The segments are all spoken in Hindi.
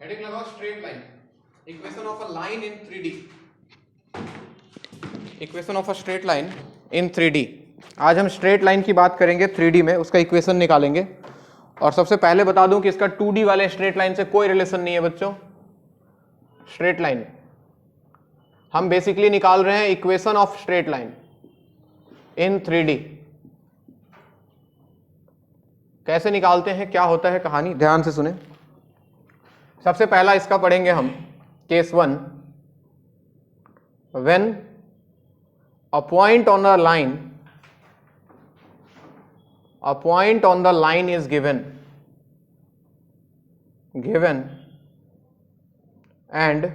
हेडिंग लगाओ straight line, equation of a line in 3D, equation of a straight line in 3D। आज हम स्ट्रेट लाइन की बात करेंगे 3D में, उसका इक्वेशन निकालेंगे। और सबसे पहले बता दूं कि इसका 2D वाले स्ट्रेट लाइन से कोई रिलेशन नहीं है बच्चों। स्ट्रेट लाइन हम बेसिकली निकाल रहे हैं equation of straight line in 3D। कैसे निकालते हैं, क्या होता है कहानी, ध्यान से सुने। सबसे पहला इसका पढ़ेंगे हम case 1। When a point on the line is given and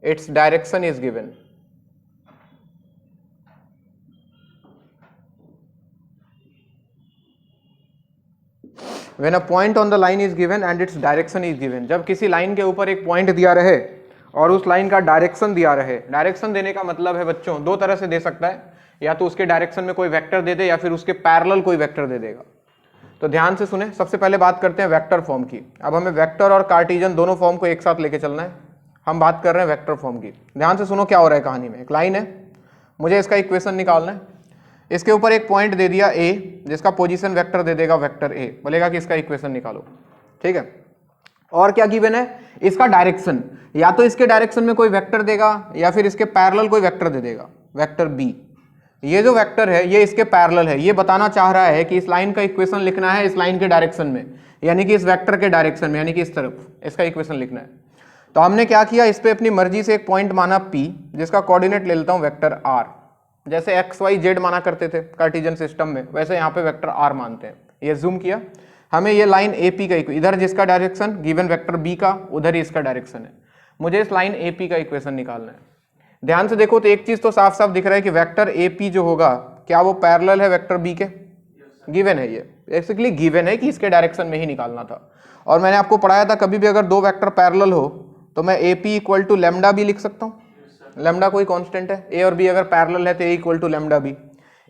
its direction is given. When a point on the line is given and its direction is given, जब किसी लाइन के ऊपर एक पॉइंट दिया रहे और उस लाइन का डायरेक्शन दिया रहे। डायरेक्शन देने का मतलब है बच्चों, दो तरह से दे सकता है, या तो उसके डायरेक्शन में कोई वेक्टर दे दे या फिर उसके पैरेलल कोई वेक्टर दे देगा। तो ध्यान से सुने, सबसे पहले बात करते हैं वेक्टर फॉर्म की। अब हमें वेक्टर और कार्टेशियन दोनों फॉर्म को एक साथ लेके चलना है। हम बात कर रहे हैं वेक्टर फॉर्म की। ध्यान से सुनो क्या हो रहा है कहानी में। एक लाइन है, मुझे इसका इक्वेशन निकालना है। इसके ऊपर एक पॉइंट दे दिया ए, जिसका पोजीशन वेक्टर दे देगा वेक्टर ए, बोलेगा कि इसका इक्वेशन निकालो। ठीक है, और क्या गिवन है, इसका डायरेक्शन, या तो इसके डायरेक्शन में कोई वेक्टर देगा या फिर इसके पैरेलल कोई वेक्टर दे देगा, वेक्टर बी। ये जो वेक्टर है ये इसके पैरेलल है। ये बताना चाह रहा है कि इस लाइन का इक्वेशन लिखना है इस लाइन के डायरेक्शन में, यानी कि इस वेक्टर के डायरेक्शन में, यानी कि इस तरफ इसका इक्वेशन लिखना है। तो हमने क्या किया, इस पे अपनी मर्जी से एक पॉइंट माना P, जिसका कोऑर्डिनेट ले लेता हूं वेक्टर R। जैसे एक्स वाई जेड माना करते थे कार्टेशियन सिस्टम में, वैसे यहाँ पे वेक्टर R मानते हैं। ये जूम किया, हमें ये लाइन AP का, इधर जिसका डायरेक्शन गिवन वेक्टर B का, उधर ही इसका डायरेक्शन है। मुझे इस लाइन AP का इक्वेशन निकालना है। ध्यान से देखो तो एक चीज तो साफ साफ दिख रहा है कि वेक्टर AP जो होगा, क्या वो पैरेलल है वेक्टर B के? गिवन है, ये बेसिकली गिवन है कि इसके डायरेक्शन में ही निकालना था। और मैंने आपको पढ़ाया था कभी भी अगर दो वेक्टर पैरेलल हो तो मैं AP equal to lambda B लिख सकता हूँ। लैम्डा कोई कांस्टेंट है, A और B अगर पैरेलल है तो A equal to lambda B.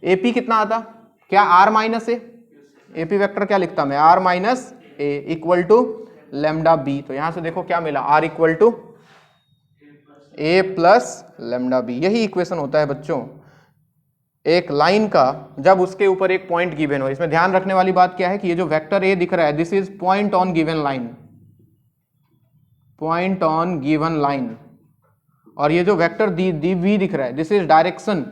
AP कितना आता, क्या R minus A? AP vector क्या लिखता मैं, R minus A equal to lambda B. तो यहां से देखो क्या मिला, R equal to A plus lambda B. यही इक्वेशन होता है बच्चों एक लाइन का, जब उसके ऊपर एक पॉइंट गिवन हो। इसमें ध्यान रखने वाली बात क्या है कि ये जो वेक्टर ए दिख रहा है, this is point on given line, point on given line. और ये जो वेक्टर दी वी दिख रहा है, this is direction,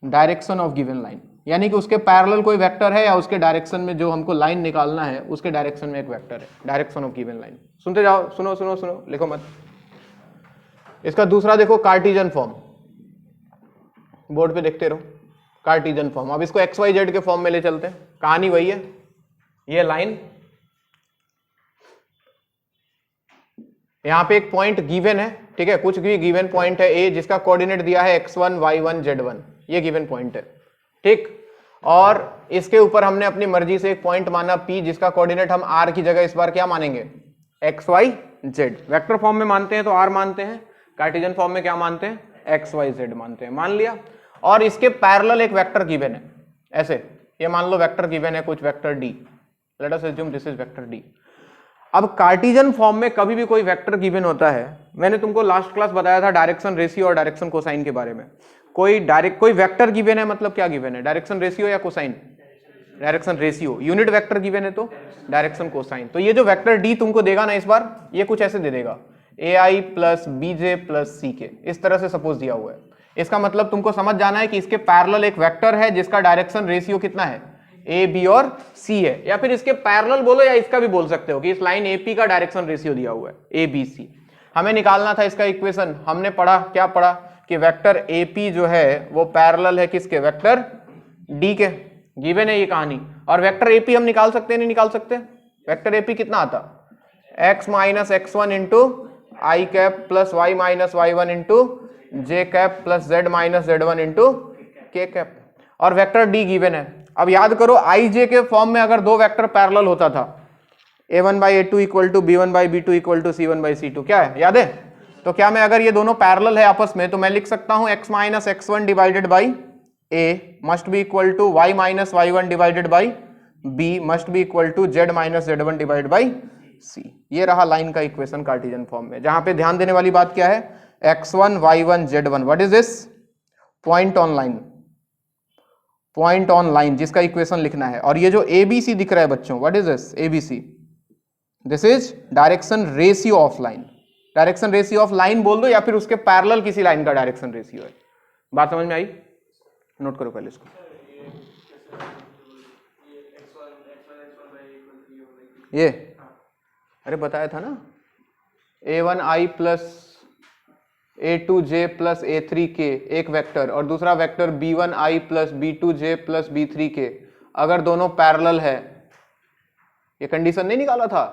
direction of given line, यानी कि उसके पैरेलल कोई वेक्टर है या उसके डायरेक्शन में जो हमको लाइन निकालना है उसके डायरेक्शन में एक वेक्टर है, डायरेक्शन ऑफ गिवन लाइन। सुनते जाओ, सुनो सुनो सुनो, लिखो मत। इसका दूसरा देखो कार्टेशियन फॉर्म, बोर्ड पे देखते रहो, कार्टेशियन फॉर्म। अब इसको एक्स वाई जेड के फॉर्म में ले चलते हैं। कहानी वही है, ये लाइन, यहां पे एक पॉइंट गिवन है, ठीक है, कुछ भी गिवन पॉइंट है ए, जिसका कोऑर्डिनेट दिया है x1 y1 z1, ये गिवन पॉइंट है, ठीक। और इसके ऊपर हमने अपनी मर्जी से एक पॉइंट माना P, जिसका कोऑर्डिनेट हम R की जगह इस बार क्या मानेंगे, x y z। Vector form में मानते हैं तो R मानते हैं, कार्टेशियन फॉर्म में क्या मानते हैं, x y z मानते हैं, मान लिया। और इसके पैरेलल एक वेक्टर गिवन है, ऐसे ये मान लो वेक्टर गिवन है कुछ vector d, let us assume this is vector d। अब कार्टेशियन फॉर्म में कभी भी कोई वेक्टर गिवन होता है, मैंने तुमको लास्ट क्लास बताया था डायरेक्शन रेशियो और डायरेक्शन कोसाइन के बारे में। कोई वेक्टर गिवन है मतलब क्या गिवन है, डायरेक्शन रेशियो या cosine, direction ratio. Unit vector given है तो डायरेक्शन कोसाइन। तो ये जो वेक्टर डी तुमको देगा ना इस बार, ये कुछ ऐसे दे देगा, AI plus BJ plus CK, इस तरह से सपोज दिया हुआ है। इसका मतलब तुमको समझ जाना है कि इसके पैरेलल एक वेक्टर है जिसका डायरेक्शन रेशियो कितना है, A B और C है, या फिर इसके पैरेलल बोलो या इसका भी बोल सकते हो कि इस लाइन AP का डायरेक्शन रेशियो दिया हुआ है ABC। हमें निकालना था इसका इक्वेशन। हमने पढ़ा, क्या पढ़ा कि वेक्टर AP जो है वो पैरेलल है किसके, वेक्टर D के, गिवन है ये कहानी। और वेक्टर AP हम निकाल सकते हैं, नहीं निकाल सकते? वेक्टर AP कितना आता, x minus x1 into i cap plus y minus y1 into j cap plus z minus z1 into k cap. और वेक्टर D गिवन है। अब याद करो IJ के फॉर्म में अगर दो वेक्टर पैरेलल होता था, A1 by A2 equal to B1 by B2 equal to C1 by C2, क्या है, याद है? तो क्या मैं, अगर ये दोनों पैरेलल है आपस में, तो मैं लिख सकता हूं x minus x1 divided by A must be equal to y minus y1 divided by B must be equal to z minus z1 divided by C. ये रहा लाइन का इक्वेशन कार्टेशियन फॉर्म में, जहां पे ध्यान देने वाली बात क्या है, x1 y1 z1, what is this, point on line, point on line जिसका इक्वेशन लिखना है। और ये जो ABC दिख रहा है बच्चों, what is this ABC, this is direction ratio of line. Direction ratio of line बोल दो या फिर उसके पैरेलल किसी लाइन का डायरेक्शन रेशियो है। बात समझ में आई, नोट करो पहले इसको। ये अरे बताया था ना, a1i plus a2j plus a3k एक वेक्टर, और दूसरा vector b1i plus b2j plus b3k, अगर दोनों पैरेलल है, ये कंडीशन नहीं निकाला था,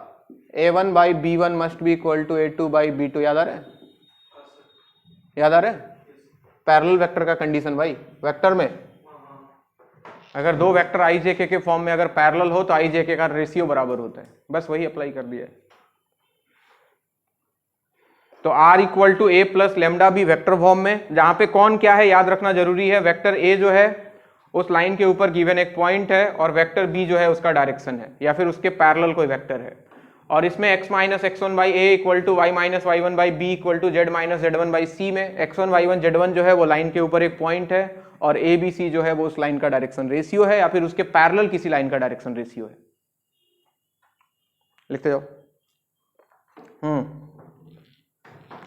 a1 by b1 must be equal to a2 by b2, याद आ रहा है, याद आ रहा है, पैरेलल वेक्टर का कंडीशन भाई। वेक्टर में अगर दो वेक्टर आई जे के फॉर्म में अगर पैरेलल हो तो आई जे के का रेशियो बराबर होता है, बस वही अप्लाई कर दिया है। तो r equal to a plus lambda B vector form में, जहां पे कौन क्या है याद रखना जरूरी है। वेक्टर a जो है उस लाइन के ऊपर गिवन एक पॉइंट है, और वेक्टर b जो है उसका डायरेक्शन है, या फिर उसके पैरेलल कोई वेक्टर है। और इसमें x minus x1 by a equal to y minus y1 by b equal to z minus z1 by c में x1 y1 z1 जो है वो लाइन के ऊपर एक पॉइंट है, और a b c जो है वो उस लाइन का डायरेक्शन रेशियो है, या फिर उसके पैरेलल किसी लाइन का डायरेक्शन रेशियो है। लिखते जाओ।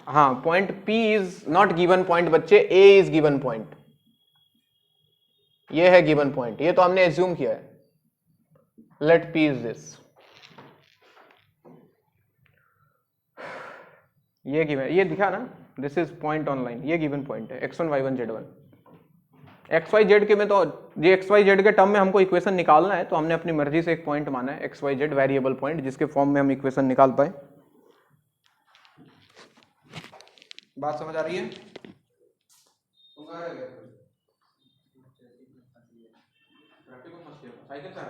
हाँ, point P is not given point बच्चे, A इज गिवन पॉइंट, ये है गिवन पॉइंट, ये तो हमने एज्यूम किया है। लेट P इज दिस, ये गिवन, ये दिखा ना, this is point on line, ये गिवन पॉइंट है x1 y1 z1। xyz के में तो ये xyz के टर्म में हमको इक्वेशन निकालना है, तो हमने अपनी मर्जी से एक पॉइंट माना है xyz वेरिएबल पॉइंट, जिसके फॉर्म में हम इक्वेशन निकाल पाए। बात समझ आ रही है? साइकिल से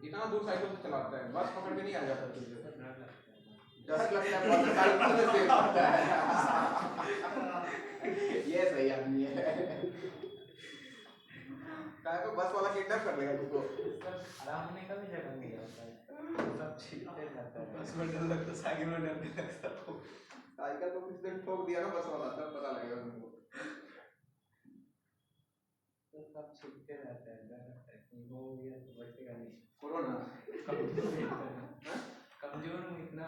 इतना दूर साइकिल से चलाता है, बस पकड़ के नहीं आ जाता तुझे, डर लगता है, ये सही आदमी है, को बस वाला किडनैप कर लेगा तुमको। आराम नहीं कभी जगह नहीं जाता है, सब छिलते रहता है, बस में डर लगता, साइकिल में डर नहीं लगता। साइकिल को किसी दिन ठोक दिया ना बस वाला, तब पता लगेगा तुमको। तो सब छिलते रहते हैं, डर लगता है कि वो ये तो बचेगा नहीं। कोरोना कमजोर हूँ इतना।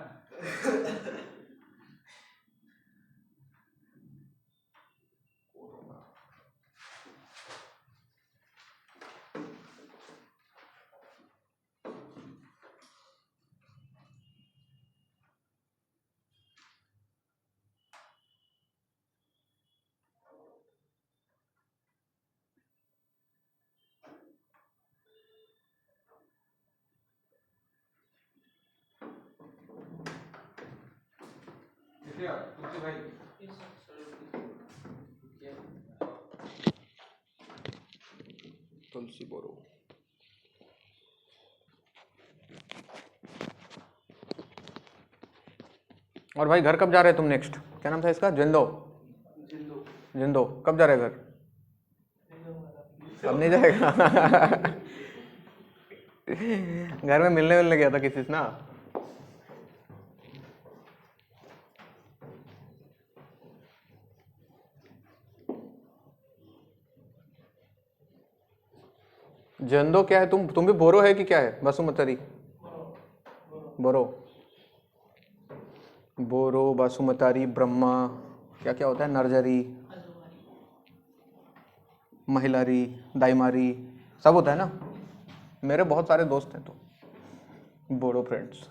तुलसी बोरो। और भाई घर कब जा रहे हैं तुम नेक्स्ट? क्या नाम था इसका? जिंदो। जिंदो कब जा रहे हैं घर? अब नहीं जाएगा। घर में मिलने गया था किसी से ना। जंदो क्या है? तुम भी बोरो है कि क्या है? बासुमतारी बोरो, बोरो बासुमतारी ब्रह्मा, क्या क्या होता है, नरजरी, महिलारी, दाईमारी, सब होता है ना। मेरे बहुत सारे दोस्त हैं तो बोरो फ्रेंड्स,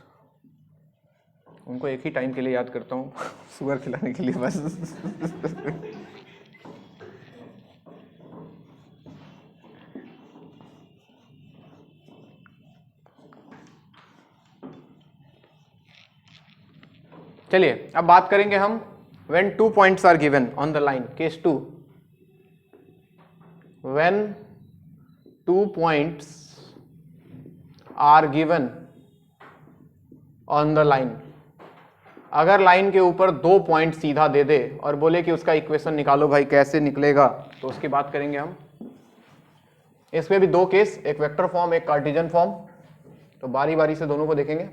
उनको एक ही टाइम के लिए याद करता हूँ, शुगर खिलाने के लिए बस। चलिए अब बात करेंगे हम when 2 points are given on the line, case 2, when 2 points are given on the line, अगर लाइन के ऊपर 2 पॉइंट सीधा दे दे और बोले कि उसका इक्वेशन निकालो भाई, कैसे निकलेगा, तो उसकी बात करेंगे हम। इसमें भी 2 केस, एक वेक्टर फॉर्म एक कार्टेशियन फॉर्म, तो बारी बारी से दोनों को देखेंगे।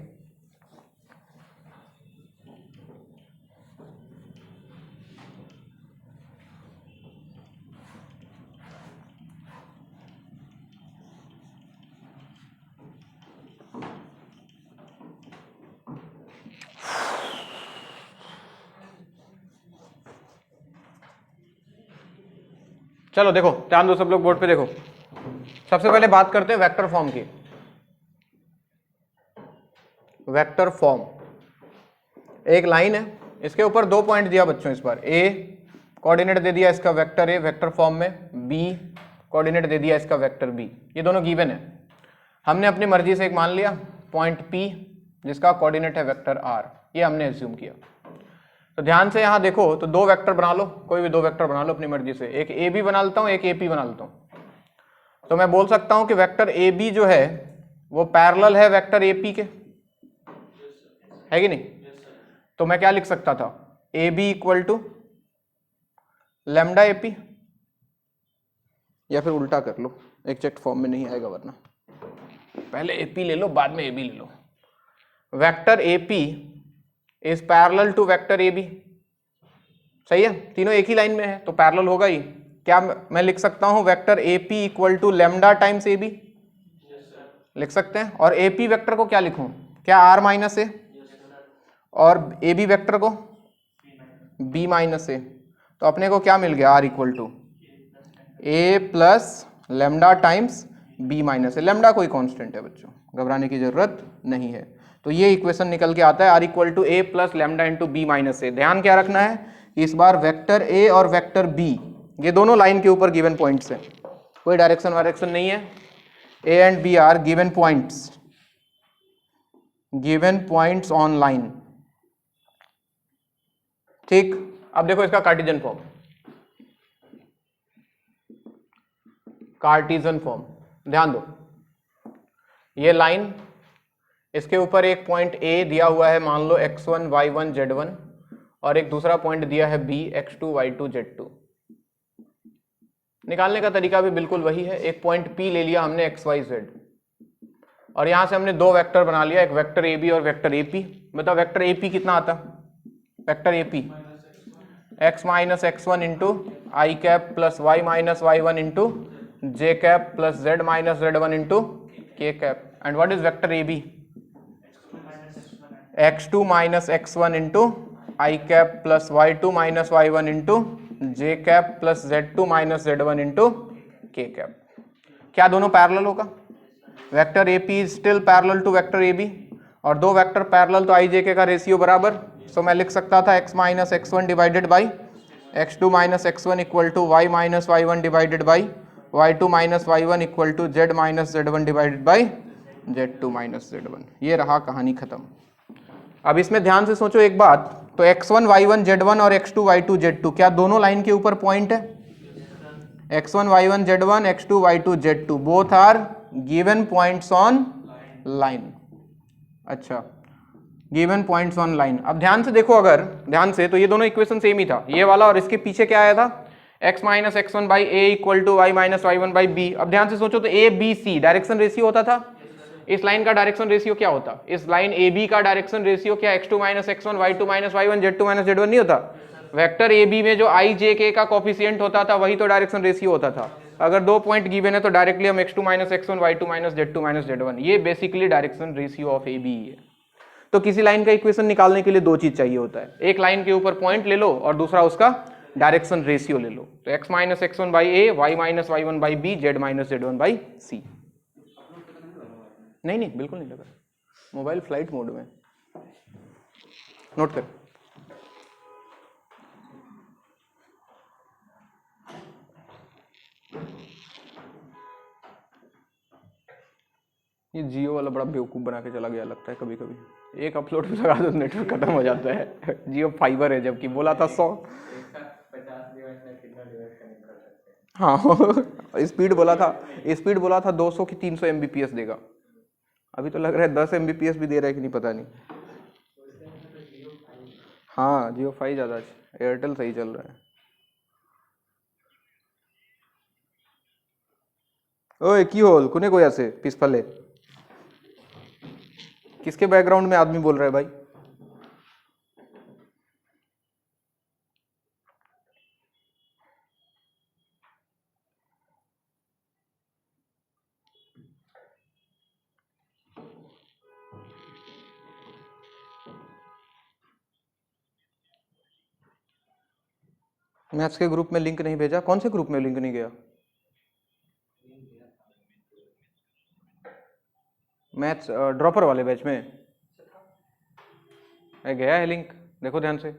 चलो देखो, ध्यान दो सब लोग, बोर्ड पे देखो। सबसे पहले बात करते हैं वेक्टर फॉर्म की। वेक्टर फॉर्म, एक लाइन है, इसके ऊपर 2 पॉइंट दिया बच्चों इस बार। ए कोऑर्डिनेट दे दिया इसका वेक्टर ए वेक्टर फॉर्म में, बी कोऑर्डिनेट दे दिया इसका वेक्टर बी। ये दोनों गिवन है। हमने अपनी मर्जी से एक मान लिया पॉइंट पी जिसका कोऑर्डिनेट है वेक्टर आर, ये हमने एज्यूम किया। तो ध्यान से यहाँ देखो, तो 2 वेक्टर बना लो, कोई भी 2 वेक्टर बना लो अपनी मर्जी से। एक ए बी बना लेता हूँ, एक ए पी बना लेता हूँ। तो मैं बोल सकता हूँ कि वेक्टर ए बी जो है वो पैरेलल है वेक्टर ए पी के, है कि नहीं? तो मैं क्या लिख सकता था, A B equal to lambda A P, या फिर उल्टा कर लो, एग्जैक्ट फॉर्म में नहीं आएगा वरना। पहले ए पी ले लो, बाद में ए बी ले लो। Vector A P is parallel to vector A B, सही है, तीनों एक ही लाइन में है तो पैरेलल होगा ही। क्या मैं लिख सकता हूं vector A P equal to lambda times A B? लिख सकते हैं। और ए पी वेक्टर को क्या लिखूं, क्या आर माइनस ए? और ए बी वेक्टर को बी माइनस ए। तो अपने को क्या मिल गया, R equal to A plus lambda times B minus A. Lambda कोई कांस्टेंट है बच्चों, घबराने की जरूरत नहीं है। तो ये इक्वेशन निकल के आता है R equal to A plus lambda into B minus A. ध्यान क्या रखना है कि इस बार वेक्टर ए और वेक्टर बी ये दोनों लाइन के ऊपर गिवन पॉइंट्स हैं, कोई डायरेक्शन वायरेक्शन नहीं है। A and B are given points on line, ठीक। अब देखो इसका कार्टेशियन फॉर्म, कार्टेशियन फॉर्म ध्यान दो। ये लाइन, इसके ऊपर एक पॉइंट ए दिया हुआ है, मान लो x1 y1 z1, और एक दूसरा पॉइंट दिया है b x2 y2 z2। निकालने का तरीका भी बिल्कुल वही है। एक पॉइंट p ले लिया हमने x y z, और यहां से हमने 2 वेक्टर बना लिया, एक वेक्टर ए बी और वेक्टर ए पी। बताओ वेक्टर ए पी कितना आता? Vector A P x minus x1 into i cap plus y minus y1 into j cap plus z minus z1 into k cap. And what is vector A B? x2 minus x1 into i cap plus y2 minus y1 into j cap plus z2 minus z1 into k cap. क्या दोनों पैरेलल होगा? Vector A P still parallel to vector A B, और 2 वेक्टर पैरेलल तो आई जे के का रेशियो बराबर। सो मैं लिख सकता था x minus x1 divided by x2 minus x1 equal to y minus y1 divided by y2 minus y1 equal to z minus z1 divided by z2 minus z1। ये रहा कहानी खत्म। अब इसमें ध्यान से सोचो एक बात, तो x1 y1 z1 और x2 y2 z2 क्या दोनों लाइन के ऊपर पॉइंट है? x1 y1 z1 x2 y2 z2 both are given points on line. अच्छा, गिवन पॉइंट्स ऑन लाइन। अब ध्यान से देखो, अगर ध्यान से, तो ये दोनों इक्वेशन सेम ही था, ये वाला और इसके पीछे क्या आया था, x minus x1 by A equal to Y minus y1 by B. अब ध्यान से सोचो, तो A B C direction ratio होता था। इस लाइन का डायरेक्शन रेशियो क्या होता? इस लाइन ए बी का डायरेक्शन रेशियो क्या x2 minus x1 y2 minus y1 z2 minus z1 नहीं होता? वेक्टर ए बी में जो आई जे के का कोफिशिएंट होता था वही तो डायरेक्शन रेशियो होता था। अगर 2 पॉइंट गिवन है तो डायरेक्टली हम x2 minus x1 y2 minus z2 minus z1, ये basically direction ratio of A B है। तो किसी लाइन का इक्वेशन निकालने के लिए 2 चीज चाहिए होता है, एक लाइन के ऊपर पॉइंट ले लो और दूसरा उसका डायरेक्शन रेशियो ले लो। तो x minus x1 by A, y minus y1 by B, z minus z1 by C. नहीं बिल्कुल नहीं लगा, मोबाइल फ्लाइट मोड में। नोट कर। ये जियो वाला बड़ा बेवकूफ बना के चला गया लगता है कभी कभी। एक अपलोड पे लगा दो नेटवर्क खत्म हो जाता है। जियो फाइबर है, जबकि बोला था 100। हाँ स्पीड बोला था 200 की 300 Mbps देगा। अभी तो लग रहा है 10 Mbps भी दे रहा है कि नहीं पता नहीं। हाँ जियो 5 ज़्यादा, एयरटेल सही चल रहा है। ओए की होल कुने कोई ऐसे पिसफले, किसके बैकग्राउंड में आदमी बोल रहा है भाई? मैथ्स के ग्रुप में लिंक नहीं भेजा? कौन से ग्रुप में लिंक नहीं गया? मैथ्स ड्रॉपर वाले बैच में गया है लिंक, देखो ध्यान से।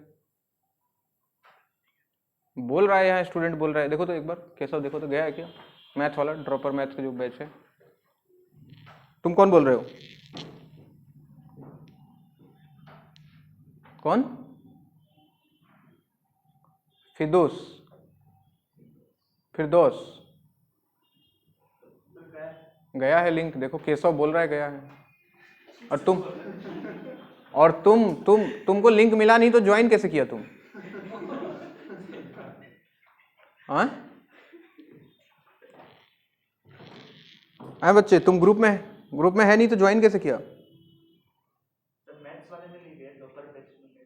बोल रहा है यहाँ स्टूडेंट बोल रहा है, देखो तो एक बार केशव देखो तो, गया है क्या मैथ्स वाला ड्रॉपर मैथ्स का जो बैच है? तुम कौन बोल रहे हो? कौन? फिरदौस गया है लिंक, देखो केशव बोल रहा है गया है। और तुमको लिंक मिला नहीं तो ज्वाइन कैसे किया तुम? हाँ बच्चे, तुम ग्रुप में है नहीं तो ज्वाइन कैसे किया?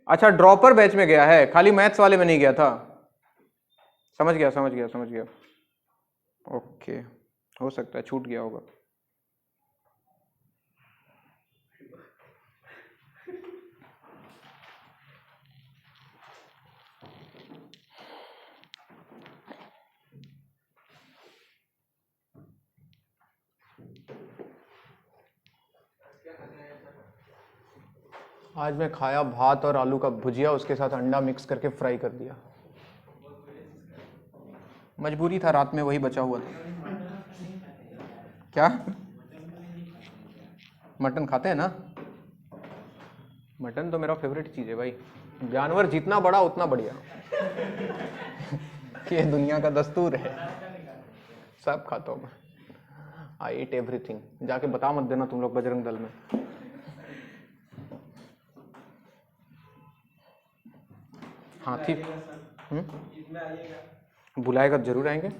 अच्छा ड्रॉपर बैच में गया है, खाली मैथ्स वाले में नहीं गया था। समझ गया। ओके, हो सकता है छूट गया होगा। आज मैं खाया भात और आलू का भुजिया, उसके साथ अंडा मिक्स करके फ्राई कर दिया। मजबूरी था, रात में वही बचा हुआ था। क्या मटन खाते हैं ना? मटन तो मेरा फेवरेट चीज़ है भाई, जानवर जितना बड़ा उतना बढ़िया। ये दुनिया का दस्तूर है, सब खाता हूँ मैं। आई ईट एवरीथिंग। जाके बता मत देना तुम लोग बजरंग दल में। हाथी बुलाएगा जरूर आएंगे,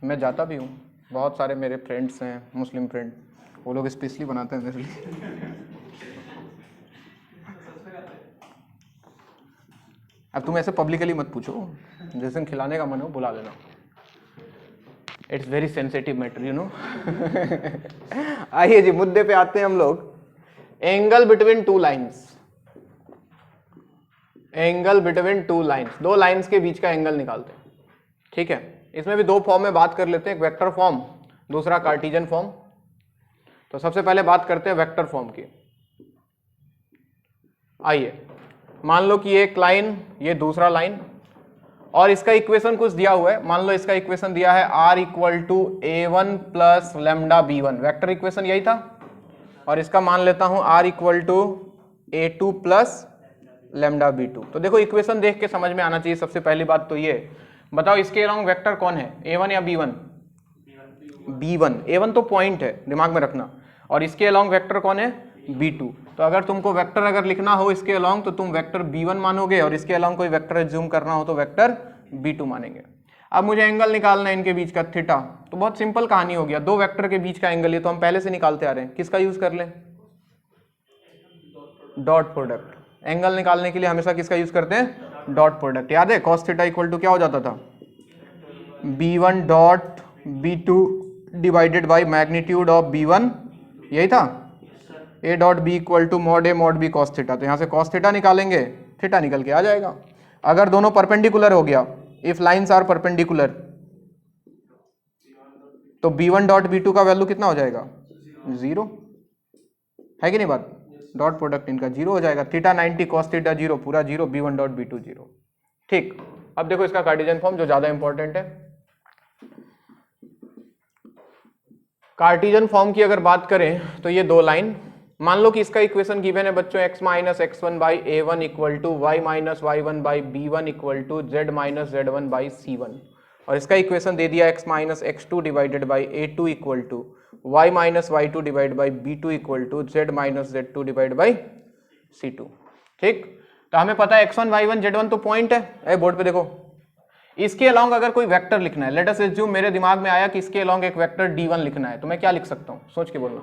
मैं जाता भी हूँ। बहुत सारे मेरे फ्रेंड्स हैं मुस्लिम फ्रेंड, वो लोग स्पेशली बनाते हैं मेरे लिए। अब तुम ऐसे पब्लिकली मत पूछो, जिस दिन खिलाने का मन हो बुला लेना। It's very sensitive matter you know. आइए जी मुद्दे पे आते हैं हम लोग। Angle between two lines, angle between two lines, दो लाइंस के बीच का एंगल निकालते हैं। ठीक है, इसमें भी दो फॉर्म में बात कर लेते हैं, एक वेक्टर फॉर्म, दूसरा कार्टेशियन फॉर्म। तो सबसे पहले बात करते हैं वेक्टर फॉर्म की। आइए मान लो कि एक लाइन, ये दूसरा लाइन, और इसका इक्वेशन कुछ दिया हुआ है। मान लो इसका इक्वेशन दिया है r equal to a1 plus lambda b1, vector equation यही था। और इसका मान लेता हूं r equal to a2 plus lambda b2। तो देखो इक्वेशन देख के समझ में आना चाहिए। सबसे पहली बात तो ये बताओ, इसके अलोंग वेक्टर कौन है, a1 या b1? b1, a1 तो पॉइंट है, दिमाग में रखना। और इसके अलोंग वेक्टर कौन है, b2। तो अगर तुमको वेक्टर अगर लिखना हो इसके अलोंग तो तुम वेक्टर b1 मानोगे, और इसके अलोंग कोई वेक्टर एज्यूम करना हो तो वेक्टर b2 मानेंगे। अब मुझे एंगल निकालना है इनके बीच का, थीटा। तो बहुत सिंपल कहानी हो गया, दो वेक्टर के बीच का एंगल, ये तो हम पहले से निकालते आ रहे हैं। किसका यूज कर लें, डॉट प्रोडक्ट। एंगल निकालने के लिए हमेशा किसका यूज करते हैं, डॉट प्रोडक्ट। याद है cos थीटा इक्वल टू क्या हो जाता था, b1 dot b2 divided by magnitude of b1, यही था। a dot b equal to mod a mod b cos theta. तो यहाँ से cos थीटा निकालेंगे, थीटा निकल के आ जाएगा। अगर दोनों परपेंडिकुलर हो गया, इफ लाइंस आर परपेंडिकुलर, तो b1 डॉट b2 का वैल्यू कितना हो जाएगा, 0 है कि नहीं बात। डॉट प्रोडक्ट इनका 0 हो जाएगा। थीटा 90 cos थीटा 0, पूरा 0, b1 डॉट b2 0। ठीक, अब देखो इसका कार्टेशियन फॉर्म जो ज्यादा इंपॉर्टेंट है। कार्टेशियन फॉर्म की अगर बात करें तो ये दो लाइन, मान लो कि इसका इक्वेशन गिवन है बच्चों, x minus x1 by a1 equal to y minus y1 by b1 equal to z minus z1 by c1। और इसका इक्वेशन दे दिया x minus x2 divided by a2 equal to y minus y2 divide by b2 equal to z minus z2 divide by c2। ठीक, तो हमें पता है x1 y1 z1 तो पॉइंट है, बोर्ड पे देखो। इसके अलोंग अगर कोई वेक्टर लिखना है, लेट अस अस्यूम मेरे दिमाग में आया कि इसके अलोंग एक वेक्टर d1 लिखना है, तो मैं क्या लिख सकता हूँ, सोच के बोलना।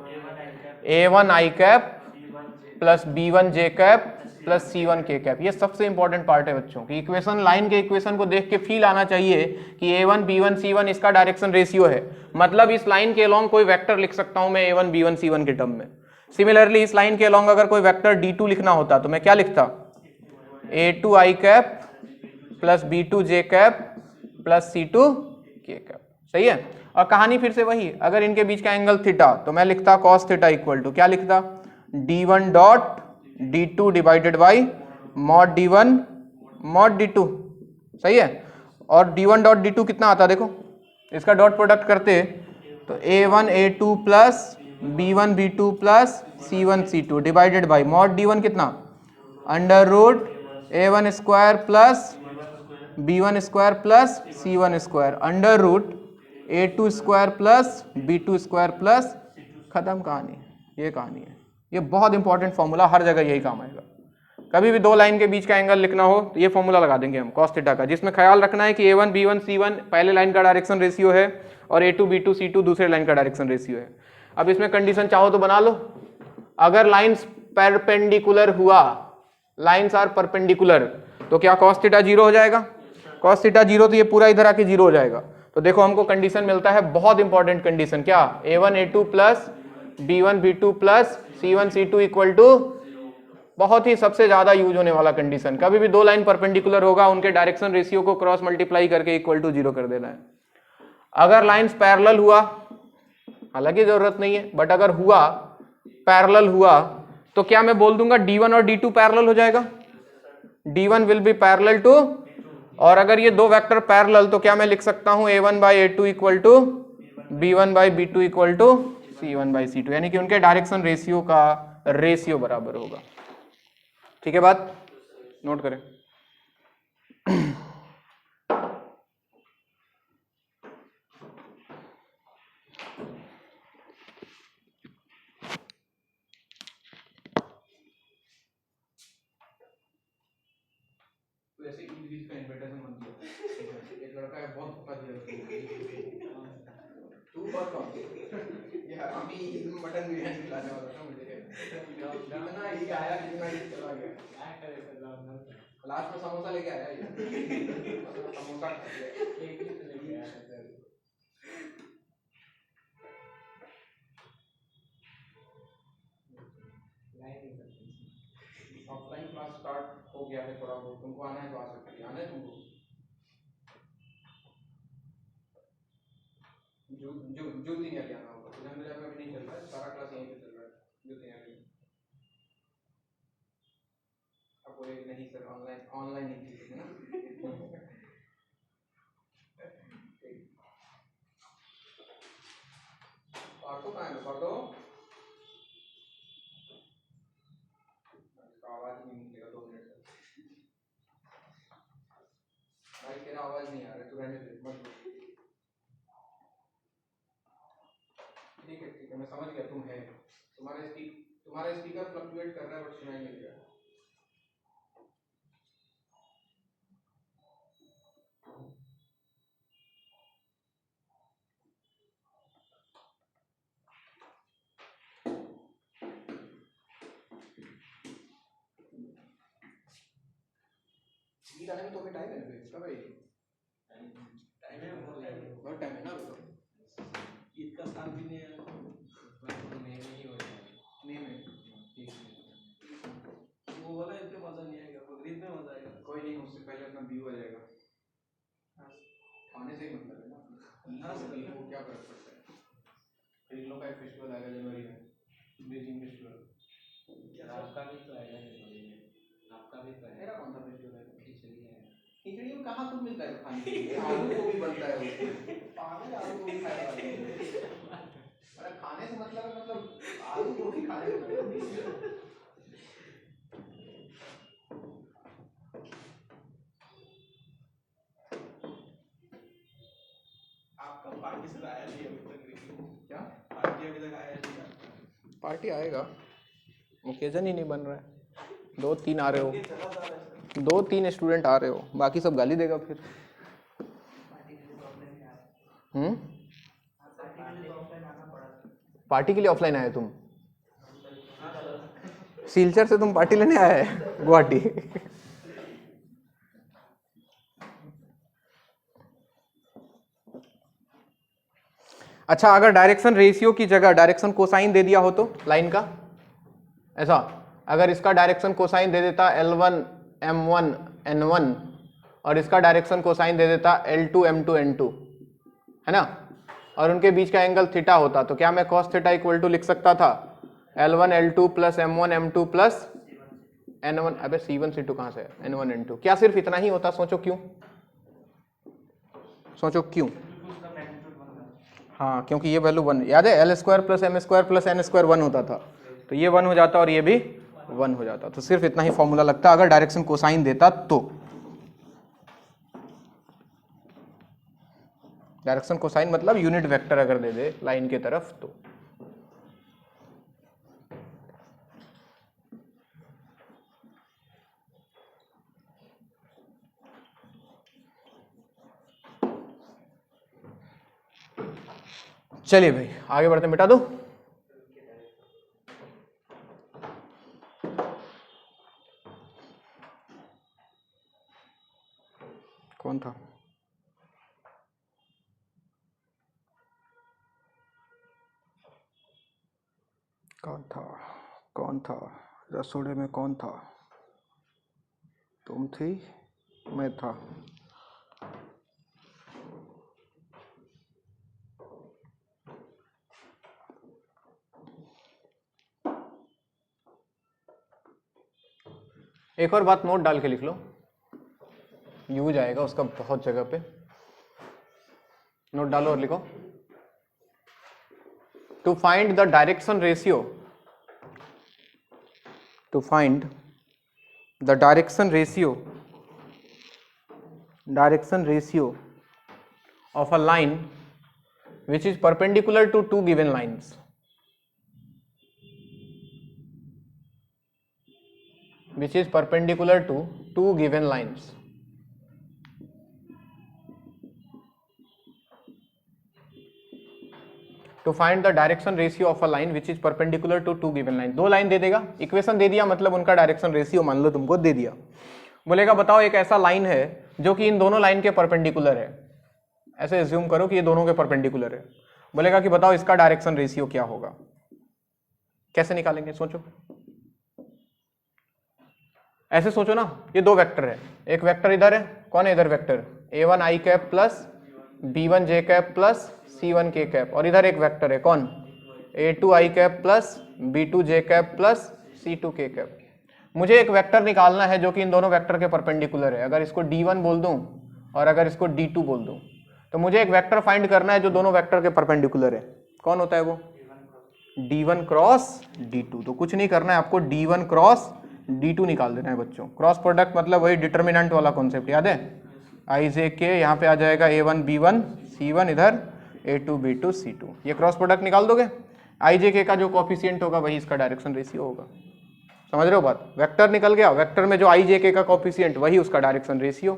a1 i cap plus b1 j cap plus c1 k cap. ये सबसे इंपॉर्टेंट पार्ट है बच्चों की इक्वेशन। लाइन के इक्वेशन को देख के फील आना चाहिए कि a1 b1 c1 इसका डायरेक्शन रेशियो है, मतलब इस लाइन के अलोंग कोई वेक्टर लिख सकता हूं मैं a1 b1 c1 के टर्म में। सिमिलरली इस लाइन के अलोंग अगर कोई वेक्टर d2 लिखना होता तो मैं क्या लिखता, a2 i cap plus B2 J cap plus C2 K cap. सही है। और कहानी फिर से वही, अगर इनके बीच का एंगल थीटा तो मैं लिखता cos थीटा इक्वल टू क्या लिखता, D1 dot D2 divided by mod D1 mod D2। सही है। और D1 डॉट D2 कितना आता देखो, इसका डॉट प्रोडक्ट करते तो A1 A2 plus B1 B2 plus C1 C2 divided by mod D1 कितना, under root A1 square plus B1 square plus C1 square under root A2 square plus B2 square plus, खत्म कहानी। ये कहानी है। ये बहुत इंपॉर्टेंट फॉर्मूला, हर जगह यही काम आएगा। कभी भी दो लाइन के बीच का एंगल लिखना हो तो ये फॉर्मूला लगा देंगे हम cos थीटा का, जिसमें ख्याल रखना है कि A1 B1 C1 पहले लाइन का डायरेक्शन रेशियो है और A2 B2 C2 दूसरे लाइन का डायरेक्शन रेशियो है। अब इसमें कंडीशन चाहो तो बना लो, अगर लाइंस परपेंडिकुलर हुआ, लाइंस आर परपेंडिकुलर, तो क्या cos थीटा 0 हो जाएगा, cos थीटा 0 तो ये पूरा इधर आके 0 हो जाएगा। तो देखो हमको कंडीशन मिलता है, बहुत इंपॉर्टेंट कंडीशन, क्या, A1 A2 plus B1 B2 plus C1 C2 equal to, बहुत ही सबसे ज्यादा यूज होने वाला कंडीशन, कभी भी दो लाइन परपेंडिकुलर होगा उनके डायरेक्शन रेशियो को क्रॉस मल्टीप्लाई करके इक्वल टू 0 कर देना है। अगर लाइंस पैरेलल हुआ, हालांकि जरूरत नहीं है, बट अगर हुआ पैरेलल हुआ तो क्या मैं बोल दूंगा D1 और D2 पैरेलल हो जाएगा, D1 will be parallel to, और अगर ये दो वेक्टर पैरेलल तो क्या मैं लिख सकता हूं A1 by A2 equal to B1 by B2 equal to C1 by C2, यानी कि उनके डायरेक्शन रेशियो का रेशियो बराबर होगा। ठीक है, बात नोट करें। ऐसे इंग्लिश का इन्विटेशन मत दो, एक लड़का है बहुत धोखा दिया तू बहुत कम यार, अभी मटन बिरयानी खिलाने वाला था मुझे, इतना ही आया जितना ही चला गया, क्या करे सर, लास्ट में समोसा लेके आया ये समोसा खा लिया, केक भी तो लेके आया सर। ऑफलाइन क्लास स्टार्ट हो गया है थोड़ा बहुत, तुमको आना है तो आ सकते हैं, आना है तुमको, ज्योति नहीं आना होगा, सुजान बाजार में भी नहीं चल रहा है, सारा क्लास यहीं पे चल रहा है, ज्योति नहीं। अब वो एक नहीं सर, ऑनलाइन नहीं कीजिए ना पार्थो कहाँ है, पार्थो आवाज नहीं निकलेगा 2 मिनट तक, भाई तेरा आवाज नहीं आ रहा है, तू रहने दे मत। ठीक है मैं समझ गया, तुम है, तुम्हारा स्पीकर फ्लक्चुएट कर रहा है बट सुनाई नहीं दे रहा। ये में तो अभी टाइम है ना, कब है टाइम है, बहुत टाइम है ना अभी तो, ईद का साल भी नहीं है, मई में ही हो जाएगा, मई में वो वाला इतने मजा नहीं आएगा, बकरीद में मजा आएगा, कोई नहीं उससे पहले अपना व्यू आ जाएगा, खाने से ही मतलब है ना, वो क्या फर्क पड़ता है, फिर इन लोग का एक फेस्टिवल आएगा जनवरी में, बीजिंग फेस्टिवल, आपका भी तो आएगा जनवरी में, आपका भी तो है, मेरा कौन सा फेस्टिवल है, खिचड़ी है, खिचड़ी में कहाँ कुछ मिलता है खाने के लिए, आलू गोभी बनता है उसमें, पागल आलू गोभी खाने वाले, अरे खाने से मतलब है, मतलब आलू गोभी खाने से मतलब आपका पार्टी से आया नहीं अभी तक, क्या पार्टी अभी तक आया नहीं, पार्टी आएगा, ओकेजन ही नहीं बन रहा है, 2-3 आ रहे हो, 2-3 स्टूडेंट आ रहे हो, बाकी सब गाली देगा फिर। पार्टी के लिए ऑफलाइन आए तुम, सिलचर से तुम पार्टी लेने आए हैं गुवाहाटी अच्छा, अगर डायरेक्शन रेशियो की जगह डायरेक्शन कोसाइन दे दिया हो तो लाइन का, ऐसा अगर इसका डायरेक्शन कोसाइन दे देता L1 M1 N1 और इसका डायरेक्शन कोसाइन दे देता L2 M2 N2, है ना, और उनके बीच का एंगल थीटा होता, तो क्या मैं cos थीटा इक्वल टू लिख सकता था L1 L2 plus M1 M2 plus N1, अबे C1 C2 कहाँ से है, N1 N2। क्या सिर्फ इतना ही होता? सोचो क्यों, सोचो क्यों। हाँ, क्योंकि ये वैल्यू 1, याद है L square plus M square plus N square 1 होता था, तो ये 1 हो जाता और ये भी 1 हो जाता, तो सिर्फ इतना ही फॉर्मूला लगता अगर डायरेक्शन कोसाइन देता तो। डायरेक्शन कोसाइन मतलब यूनिट वेक्टर अगर दे दे लाइन की तरफ तो। चलिए भाई आगे बढ़ते, मिटा दो। कौन था? कौन था रसोड़े में? कौन था? तुम थी, मैं था। एक और बात नोट डाल के लिख लो, यूज आएगा उसका बहुत जगह पे। नोट डालो और लिखो, to find the direction ratio, to find the direction ratio of a line which is perpendicular to two given lines, which is perpendicular to two given lines. To find the direction ratio of a line which is perpendicular to two given lines. दो लाइन दे देगा, इक्वेशन दे दिया, मतलब उनका डायरेक्शन रेशियो मान लो तुमको दे दिया। बोलेगा बताओ एक ऐसा लाइन है जो कि इन दोनों लाइन के परपेंडिकुलर है, ऐसे एज्यूम करो कि ये दोनों के परपेंडिकुलर है। बोलेगा कि बताओ इसका डायरेक्शन रेशियो क्या होगा। कैसे निकालेंगे सोचो, ऐसे सोचो ना, ये दो वेक्टर है, एक वेक्टर इधर है, कौन है इधर vector a1 i cap plus b1 j cap plus c1 k cap, और इधर एक वेक्टर है कौन a2 i cap plus b2 j cap plus c2 k cap. मुझे एक वेक्टर निकालना है जो कि इन दोनों वेक्टर के परपेंडिकुलर है। अगर इसको d1 बोल दूं और अगर इसको d2 बोल दूं, तो मुझे एक वेक्टर फाइंड करना है जो दोनों वेक्टर के परपेंडिकुलर है। कौन होता है वो? d1 cross d2। तो कुछ नहीं करना है आपको, d1 क्रॉस d2 निकाल देना है बच्चों। क्रॉस प्रोडक्ट मतलब वही डिटर्मिनेंट वाला कॉन्सेप्ट, याद है, i j k, यहाँ पे आ जाएगा a1 b1 c1, इधर a2 b2 c2। ये क्रॉस प्रोडक्ट निकाल दोगे, i j k का जो कोफिशिएंट होगा वही इसका डायरेक्शन रेशियो होगा। समझ रहे हो बात? वेक्टर निकल गया, वेक्टर में जो i j k का कोफिशिएंट वही उसका डायरेक्शन रेशियो।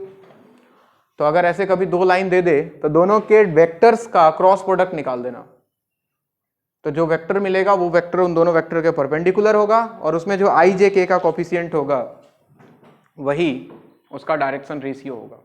तो अगर ऐसे कभी दो लाइन दे दे तो दोनों के वेक्टर्स का क्रॉस प्रोडक्ट निकाल देना, तो जो वेक्टर मिलेगा वो वेक्टर उन दोनों वेक्टर के परपेंडिकुलर होगा, और उसमें जो i j k का कोफिशिएंट होगा वही उसका डायरेक्शन रेशियो होगा।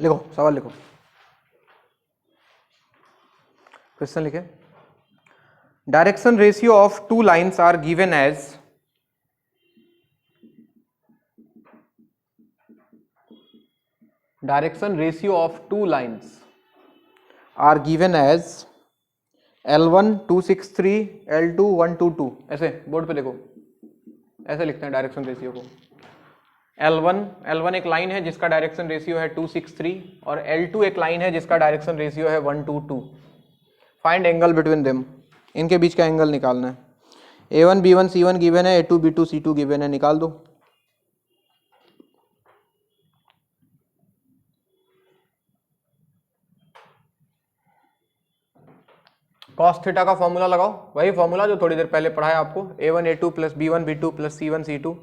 लिखो, सवाल लिखो, क्वेश्चन लिखे। Direction ratio of two lines are given as direction ratio of two lines are given as L1 263 L2 122। ऐसे बोर्ड पे देखो, ऐसे लिखते हैं डायरेक्शन रेशियो को। L1 एक लाइन है जिसका डायरेक्शन रेशियो है 263, और L2 एक लाइन है जिसका डायरेक्शन रेशियो है 122। फाइंड एंगल बिटवीन देम, इनके बीच का एंगल निकालना है। A1 B1 C1 गिवन है, A2 B2 C2 गिवन है, निकाल दो। कॉस थीटा का फॉर्मूला लगाओ, वही फॉर्मूला जो थोड़ी देर पहले पढ़ाया आपको, a1 a2 plus b1 b2 plus c1 c2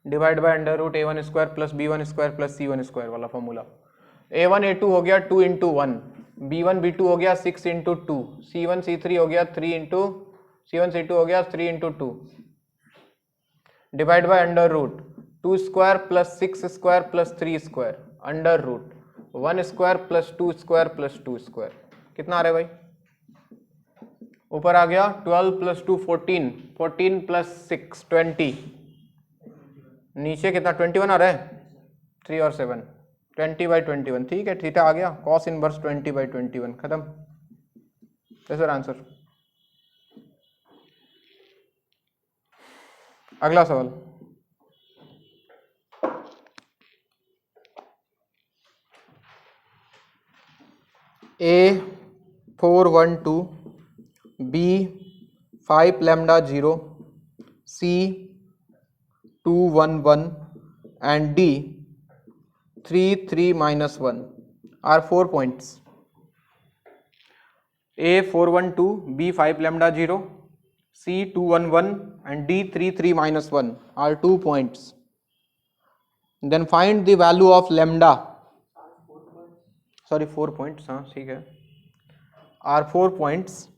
divide by under root a1 square plus b1 square plus c1 square वाला फॉर्मूला। a1 a2 हो गया 2 इंटू 1, b1 b2 हो गया 6 इंटू 2, c1 c3 हो गया 3 इंटू c1 c2 हो गया 3 into 2 divide by under root 2 square plus 6 square plus 3 square under root 1 square plus 2 square plus 2 square. कितना आ रहा है भाई? ऊपर आ गया 12 प्लस 2 14, 14 प्लस 6 20, नीचे कितना 21 आ रहा है, 3 और 7 20 बाई 21। ठीक है, थीटा आ गया कॉस इनवर्स 20 बाई 21, खत्म। Sir answer. अगला सवाल, A412 B5 lambda 0 C211 and D33 minus 1 are 4 points. A412 B5 lambda 0 C211 and D33 minus 1 are 2 points. Then find the value of lambda, sorry 4 points, हाँ ठीक है, are 4 points.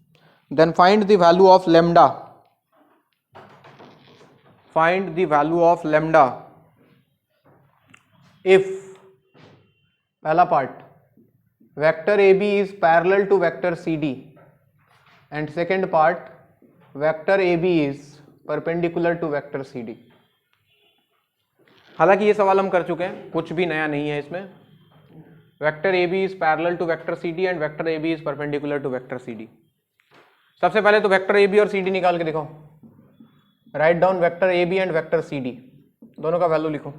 Then find the value of lambda, find the value of lambda if, पहला part, vector AB is parallel to vector CD and second part, vector AB is perpendicular to vector CD। हालांकि ये सवाल हम कर चुके हैं, कुछ भी नया नहीं है इसमें। Vector A B is parallel to vector C D and vector A B is perpendicular to vector C D. सबसे पहले तो वेक्टर ए बी और सी डी निकाल के देखो, write down vector A B and vector C D, दोनों का वैल्यू लिखो।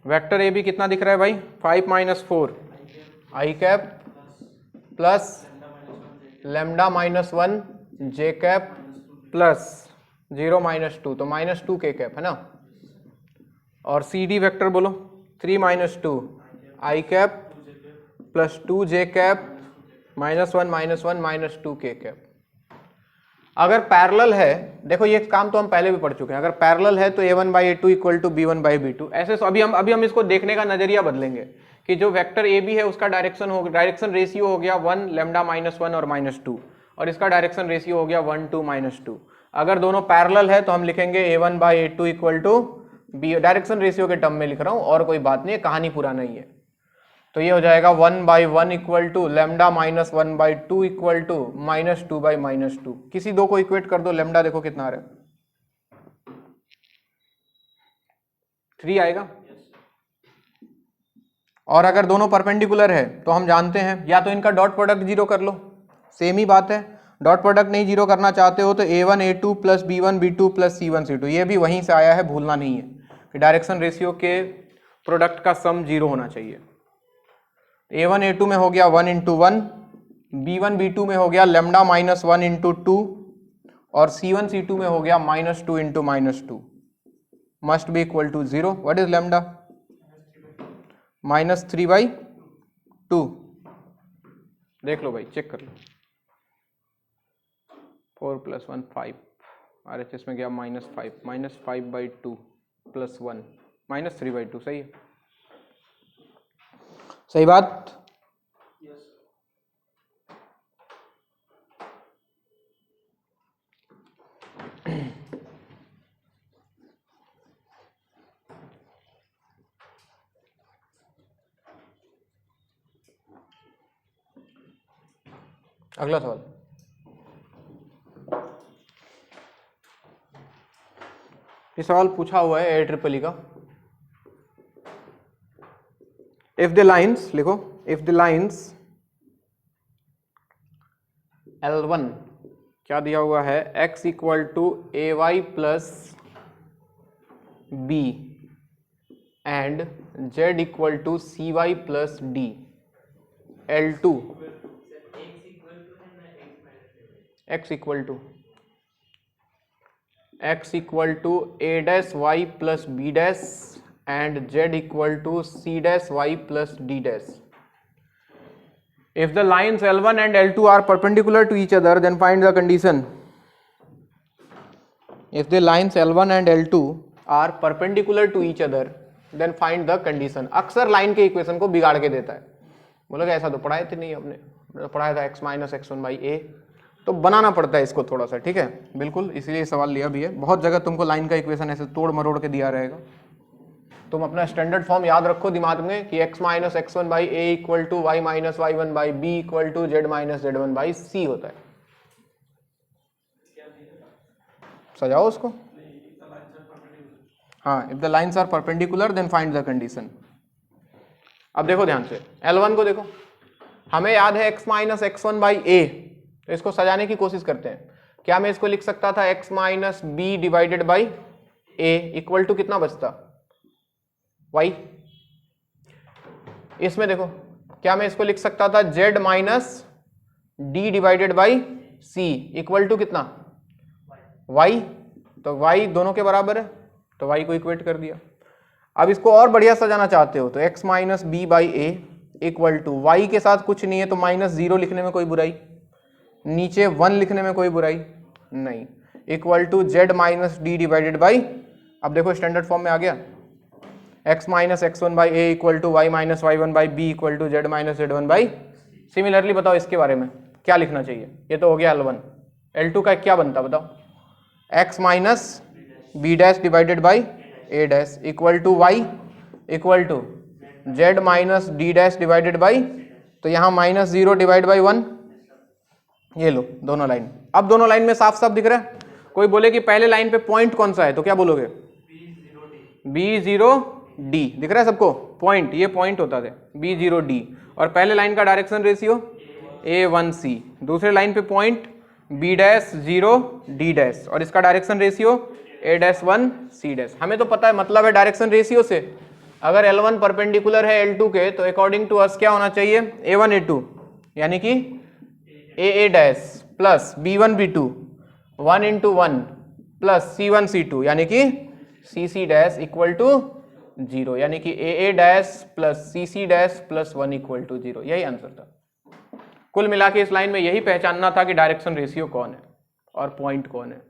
वेक्टर ए बी कितना दिख रहा है भाई? 5 माइनस 4 आई कैप प्लस लैम्डा माइनस 1 जे कैप प्लस 0 माइनस 2, तो माइनस 2 के कैप है ना। और सी डी वेक्टर बोलो, 3 माइनस 2 आई कैप प्लस 2 जे कैप माइनस 1 माइनस 2 के कैप। अगर पैरेलल है, देखो ये काम तो हम पहले भी पढ़ चुके हैं, अगर पैरेलल है तो a1 by a2 equal to b1 by b2। ऐसे अभी हम इसको देखने का नजरिया बदलेंगे कि जो वेक्टर ए बी है उसका डायरेक्शन रेशियो हो गया 1 लैम्डा माइनस 1 और माइनस 2, और इसका डायरेक्शन रेशियो हो गया 1 2 माइनस 2। अगर दोनों पैरेलल है तो हम लिखेंगे a1 by a2 equal to B, direction ratio के टर्म में लिख रहा हूँ और कोई बात नहीं है, कहानी पूरा नहीं है। तो ये हो जाएगा 1 by 1 equal to lambda minus 1 by 2 equal to minus 2 by minus 2। किसी दो को इक्वेट कर दो, लैम्डा देखो कितना आ रहा है, 3 आएगा। और अगर दोनों परपेंडिकुलर है तो हम जानते हैं या तो इनका डॉट प्रोडक्ट जीरो कर लो, सेम ही बात है। डॉट प्रोडक्ट नहीं जीरो करना चाहते हो तो a1 a2 plus b1 b2 plus c1 c2, ये भी वहीं से आया है, भूलना नहीं है कि डायरेक्शन रेशियो के प्रोडक्ट का सम जीरो होना चाहिए। a1 a2 में हो गया 1 इंटू 1, b1 b2 में हो गया लैम्डा माइनस 1 इंटू 2, और c1 c2 में हो गया minus 2 into minus 2, must be equal to 0। What is lambda? Minus 3 by 2। देख लो भाई, चेक कर लो, 4 प्लस 1 5, RHS में गया minus 5, minus 5 by 2 plus 1 minus 3 by 2। सही है, सही बात। अगला सवाल, ये सवाल पूछा हुआ है AIEEE का। इफ द लाइन्स लिखो, इफ द लाइन्स L1 क्या दिया हुआ है, x equal to ay plus B and z equal to cy plus D, L2 x equal to a dash y plus b dash and z equal to c dash y plus d dash. If the lines L1 and L2 are perpendicular to each other, then find the condition. If the lines L1 and L2 are perpendicular to each other, then find the condition. अक्सर लाइन के इक्वेशन को बिगाड़ के देता है, बोलोगे ऐसा तो पढ़ाए थे नहीं हमने, पढ़ाया था x minus x one by A, तो बनाना पड़ता है इसको थोड़ा सा, ठीक है, बिल्कुल, इसीलिए सवाल लिया भी है। बहुत जगह तुमको लाइन का इक्वेशन ऐसे तोड़ मरोड़ के दिया रहेगा, तुम अपना स्टैंडर्ड फॉर्म याद रखो दिमाग में कि x minus x one by A equal to Y minus Y one by B equal to Z minus Z one by C होता है। सजाओ उसको। हाँ, if the lines are perpendicular then find the condition. अब देखो ध्यान से, L1 को देखो, हमें याद है x minus x one by A, तो इसको सजाने की कोशिश करते हैं। क्या मैं इसको लिख सकता था x minus B divided by A equal to कितना बचता y। इसमें देखो, क्या मैं इसको लिख सकता था z minus D divided by C equal to कितना y, तो y दोनों के बराबर है, तो y को इक्वेट कर दिया। अब इसको और बढ़िया सजाना चाहते हो तो x minus B by A equal to Y के साथ कुछ नहीं है तो माइनस जीरो लिखने में कोई बुराई, नीचे 1 लिखने में कोई बुराई नहीं, equal to Z minus D divided by, अब देखो स्टैंडर्ड फॉर्म में आ गया, x minus x one by A equal to Y minus Y one by B equal to Z minus Z one by. Similarly बताओ इसके बारे में क्या लिखना चाहिए, ये तो हो गया L1, L2 का क्या बनता बताओ, x minus B dash divided by A dash equal to Y equal to Z minus D dash divided by, तो यहाँ माइनस जीरो डिवाइड बाई 1, ये लो दोनों लाइन। अब दोनों लाइन में साफ साफ दिख रहा है। कोई बोले कि पहले लाइन पे पॉइंट कौन सा है, तो क्या बोलोगे B0D, दिख रहा है सबको पॉइंट, ये पॉइंट होता है B0D, और पहले लाइन का डायरेक्शन रेशियो A1C, दूसरे लाइन पे point B dash 0 D dash, और इसका direction ratio A dash 1 C dash. हमें तो पता है, मतलब है डायरेक्शन रेशियो से, अगर L1 परपेंडिकुलर है L2 के, तो अकॉर्डिंग टू अस क्या होना चाहिए A1 A2, यानी कि AA dash plus B1 B2 1 into 1 plus C1 C2 यानी कि CC डैश इक्वल टू 0, यानी कि AA dash plus CC dash plus 1 equal to 0, यही आंसर था। कुल मिला के इस लाइन में यही पहचानना था कि डायरेक्शन रेशियो कौन है और पॉइंट कौन है।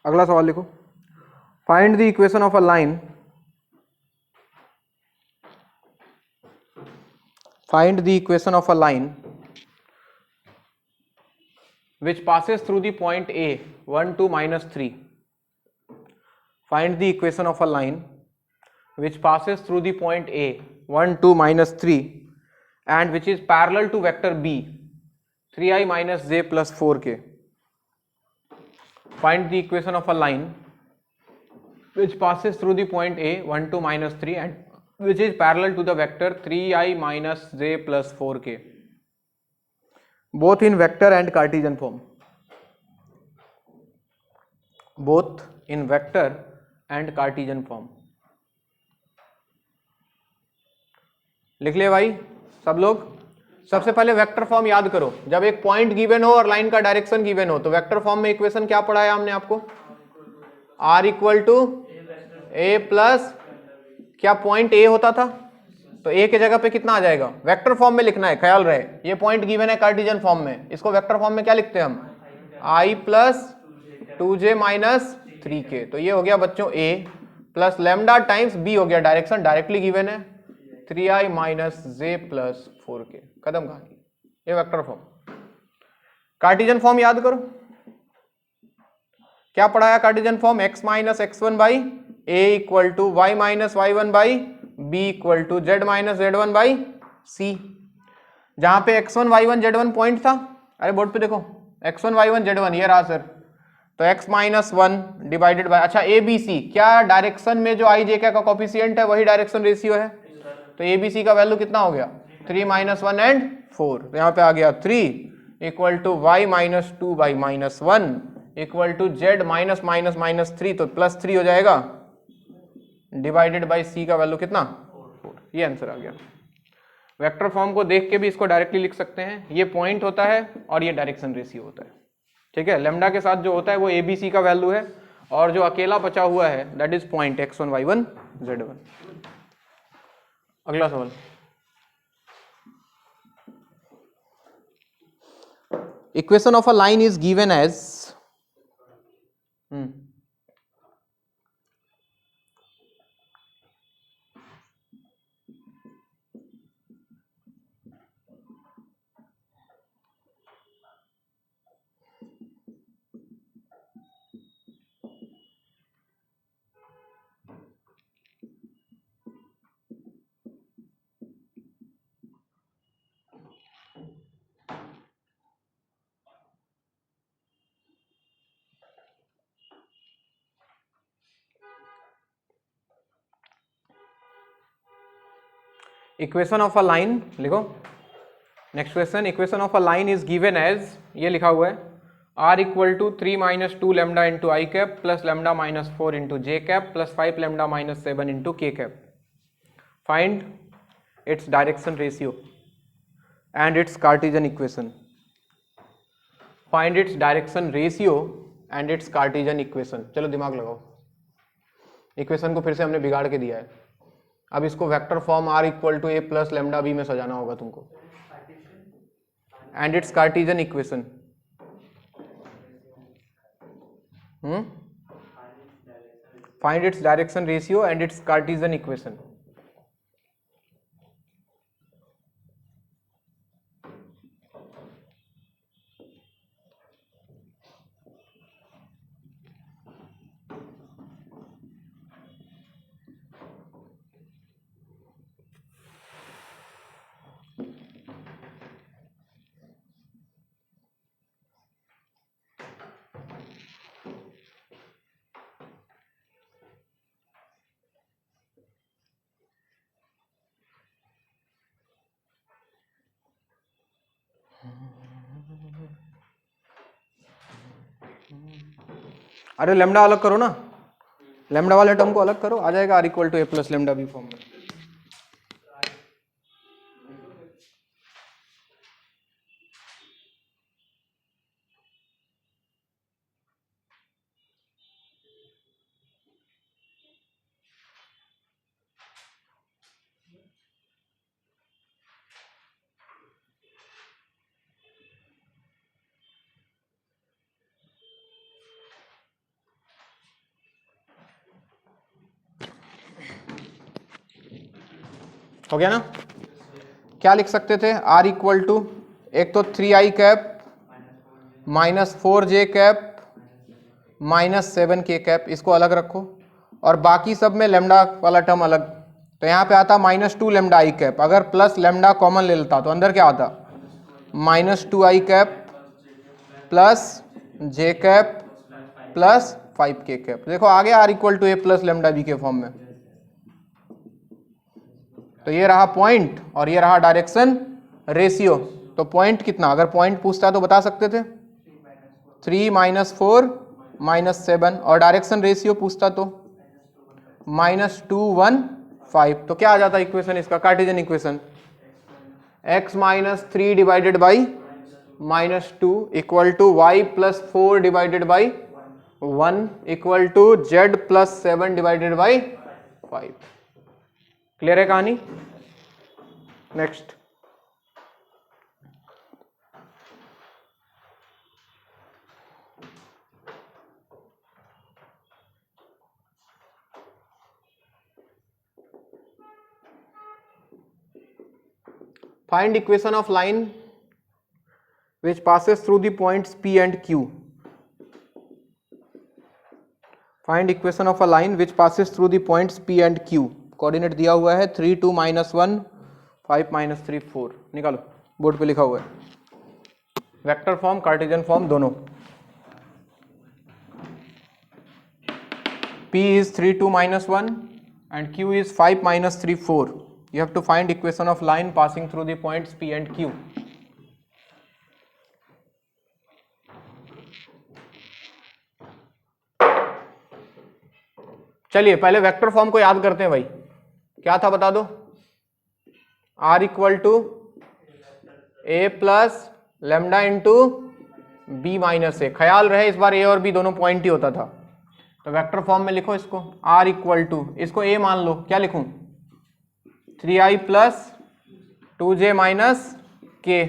अगला सवाल लिखो, find the equation of a line, find the equation of a line which passes through the point A 1 2 minus 3, find the equation of a line which passes through the point A 1 2 minus 3 and which is parallel to vector B 3i minus j plus 4k. Find the equation of a line which passes through the point A 1 2 minus 3 and which is parallel to the vector 3i minus j plus 4k, both in vector and Cartesian form, both in vector and Cartesian form. लिख ले भाई सब लोग। सबसे पहले वेक्टर फॉर्म याद करो, जब एक पॉइंट गिवन हो और लाइन का डायरेक्शन गिवन हो तो वेक्टर फॉर्म में इक्वेशन क्या पढ़ाया हमने आपको, r equal to a plus, क्या पॉइंट a होता था तो a के जगह पे कितना आ जाएगा, वेक्टर फॉर्म में लिखना है, ख्याल रहे ये पॉइंट गिवन है कार्टेशियन फॉर्म में, इसको वेक्टर फॉर्म में क्या लिखते हैं हम, i plus 2j minus 3k, तो ये हो गया बच्चों a plus lambda times b हो गया, डायरेक्शन डायरेक्टली गिवन है 3i minus j plus 4k, खत्म कहानी, ये वेक्टर फॉर्म। कार्टेशियन फॉर्म याद करो, क्या पढ़ाया Cartesian form, x minus x one by a equal to Y minus Y one by B equal to Z minus Z one by C. जहां पे x1 y1 z1 पॉइंट था, अरे बोर्ड पे देखो x1 y1 z1 ये रहा सर, तो x minus one divided by, अच्छा ए बी सी, क्या डायरेक्शन में जो आई जे का कॉफिशिएंट है वही डायरेक्शन रेशियो है, तो ए बी सी का वैल्यू कितना हो गया 3 माइनस वन एंड 4, तो यहाँ पे आ गया 3 equal to Y minus two by minus one equal to Z minus minus minus 3, तो प्लस 3 हो जाएगा डिवाइडेड बाई सी का वैल्यू कितना 4, ये आंसर आ गया। वेक्टर फॉर्म को देख के भी इसको डायरेक्टली लिख सकते हैं, ये पॉइंट होता है और ये डायरेक्शन रेशियो होता है, ठीक है। लेमडा के साथ जो होता है वो ए बी सी का वैल्यू है, और जो अकेला बचा हुआ है that is point x1 y1 z1। अगला सवाल, equation of a line is given as, equation of a line लिखो। Next question, equation of a line is given as, ये लिखा हुआ है r equal to 3 minus 2 lambda into i cap plus lambda minus 4 into j cap plus 5 lambda minus 7 into k cap, find its direction ratio and its Cartesian equation, find its direction ratio and its Cartesian equation. चलो दिमाग लगाओ, इक्वेशन को फिर से हमने बिगाड़ के दिया है, अब इसको vector form r equal to A plus lambda B में सजाना होगा तुमको, and its Cartesian equation, find its direction ratio and its Cartesian equation. अरे लेमडा अलग करो ना, लेमडा वाले टर्म को अलग करो, आ जाएगा r equal to A plus lambda B form में। हो गया ना, क्या लिख सकते थे, r इक्वल टू एक तो 3i cap minus 4j cap minus 7k cap, इसको अलग रखो, और बाकी सब में लेमडा वाला टर्म अलग, तो यहाँ पे आता माइनस 2 लेमडा आई कैप, अगर प्लस लेमडा कॉमन ले लेता तो अंदर क्या आता minus 2i cap plus J cap plus 5k cap. देखो आ गया r equal to A plus lambda B के फॉर्म में, तो ये रहा पॉइंट और ये रहा डायरेक्शन रेशियो। तो पॉइंट कितना, अगर पॉइंट पूछता तो बता सकते थे 3 माइनस 4 माइनस 7, और डायरेक्शन रेशियो पूछता तो माइनस 2 1 5, तो क्या आ जाता इक्वेशन इसका, Cartesian equation, x minus 3 divided by minus 2 equal to y plus 4 divided by 1 equal to z plus 7 divided by 5। Clear है कहानी। Next, find equation of line which passes through the points P and Q. Find equation of a line which passes through the points P and Q. Coordinate दिया हुआ है 3 2 -1 5 -3 4, निकालो। बोर्ड पे लिखा हुआ है, वेक्टर फॉर्म कार्टेशियन फॉर्म दोनों। P is 3 2 minus 1 and Q is 5 minus 3 4. You have to find equation of line passing through the points P and Q. चलिए पहले वेक्टर फॉर्म को याद करते हैं भाई, क्या था बता दो। R equal to A plus lambda into B minus A. ख्याल रहे इस बार A और B दोनों पॉइंट ही होता था, तो वेक्टर फॉर्म में लिखो इसको R इक्वल टू, इसको A मान लो, क्या लिखूं 3i plus 2j minus k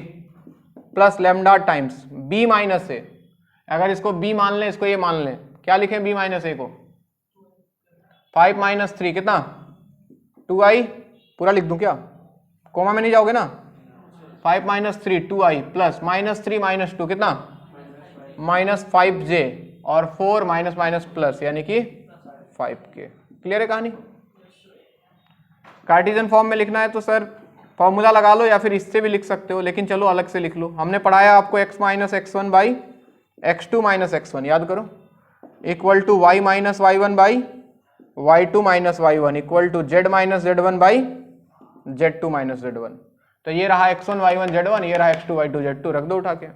plus lambda times B minus A. अगर इसको B मान लें, इसको A मान लें, क्या लिखें B माइनस ए को 5 माइनस 3 कितना 2i, पूरा लिख दूं क्या, कोमा में नहीं जाओगे ना। 5 minus 3 2i plus minus 3 minus 2 कितना माइनस 5j और 4 माइनस माइनस प्लस यानी कि 5k। क्लियर है कहानी। कार्टेशियन फॉर्म में लिखना है तो सर फॉर्मूला लगा लो या फिर इससे भी लिख सकते हो, लेकिन चलो अलग से लिख लो। हमने पढ़ाया आपको x minus x1 by x2 minus x1, याद करो, equal to y minus y1 by y2 minus y1 equal to z minus z1 by z2 minus z1। तो ये रहा x1 y1 z1, ये रहा x2 y2 z2, रख दो उठा के।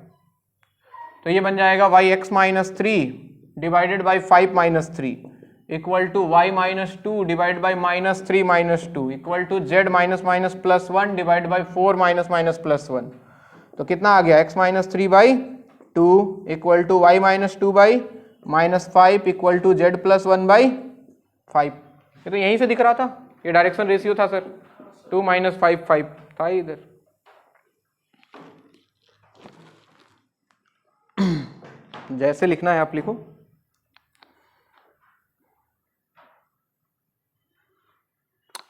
तो ये बन जाएगा yx minus 3 divided by 5 minus 3 equal to y minus 2 divide by minus 3 minus 2 equal to z minus minus plus 1 divide by 4 minus minus plus 1। तो कितना आ गया x minus 3 by 2 equal to y minus 2 by minus 5 equal to z plus 1 by 5। ये तो यहीं से दिख रहा था, ये डायरेक्शन रेशियो था सर, 2 माइनस 5 5 था इधर। जैसे लिखना है आप लिखो।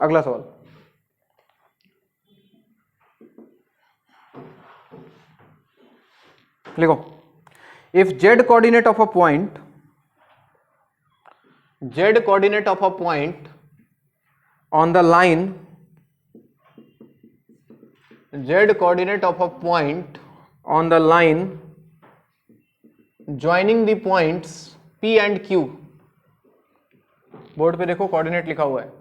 अगला सवाल, लिखो if z coordinate of a point, z coordinate of a point on the line, z coordinate of a point on the line joining the points P and Q। Board पे देखो कोऑर्डिनेट लिखा हुआ है।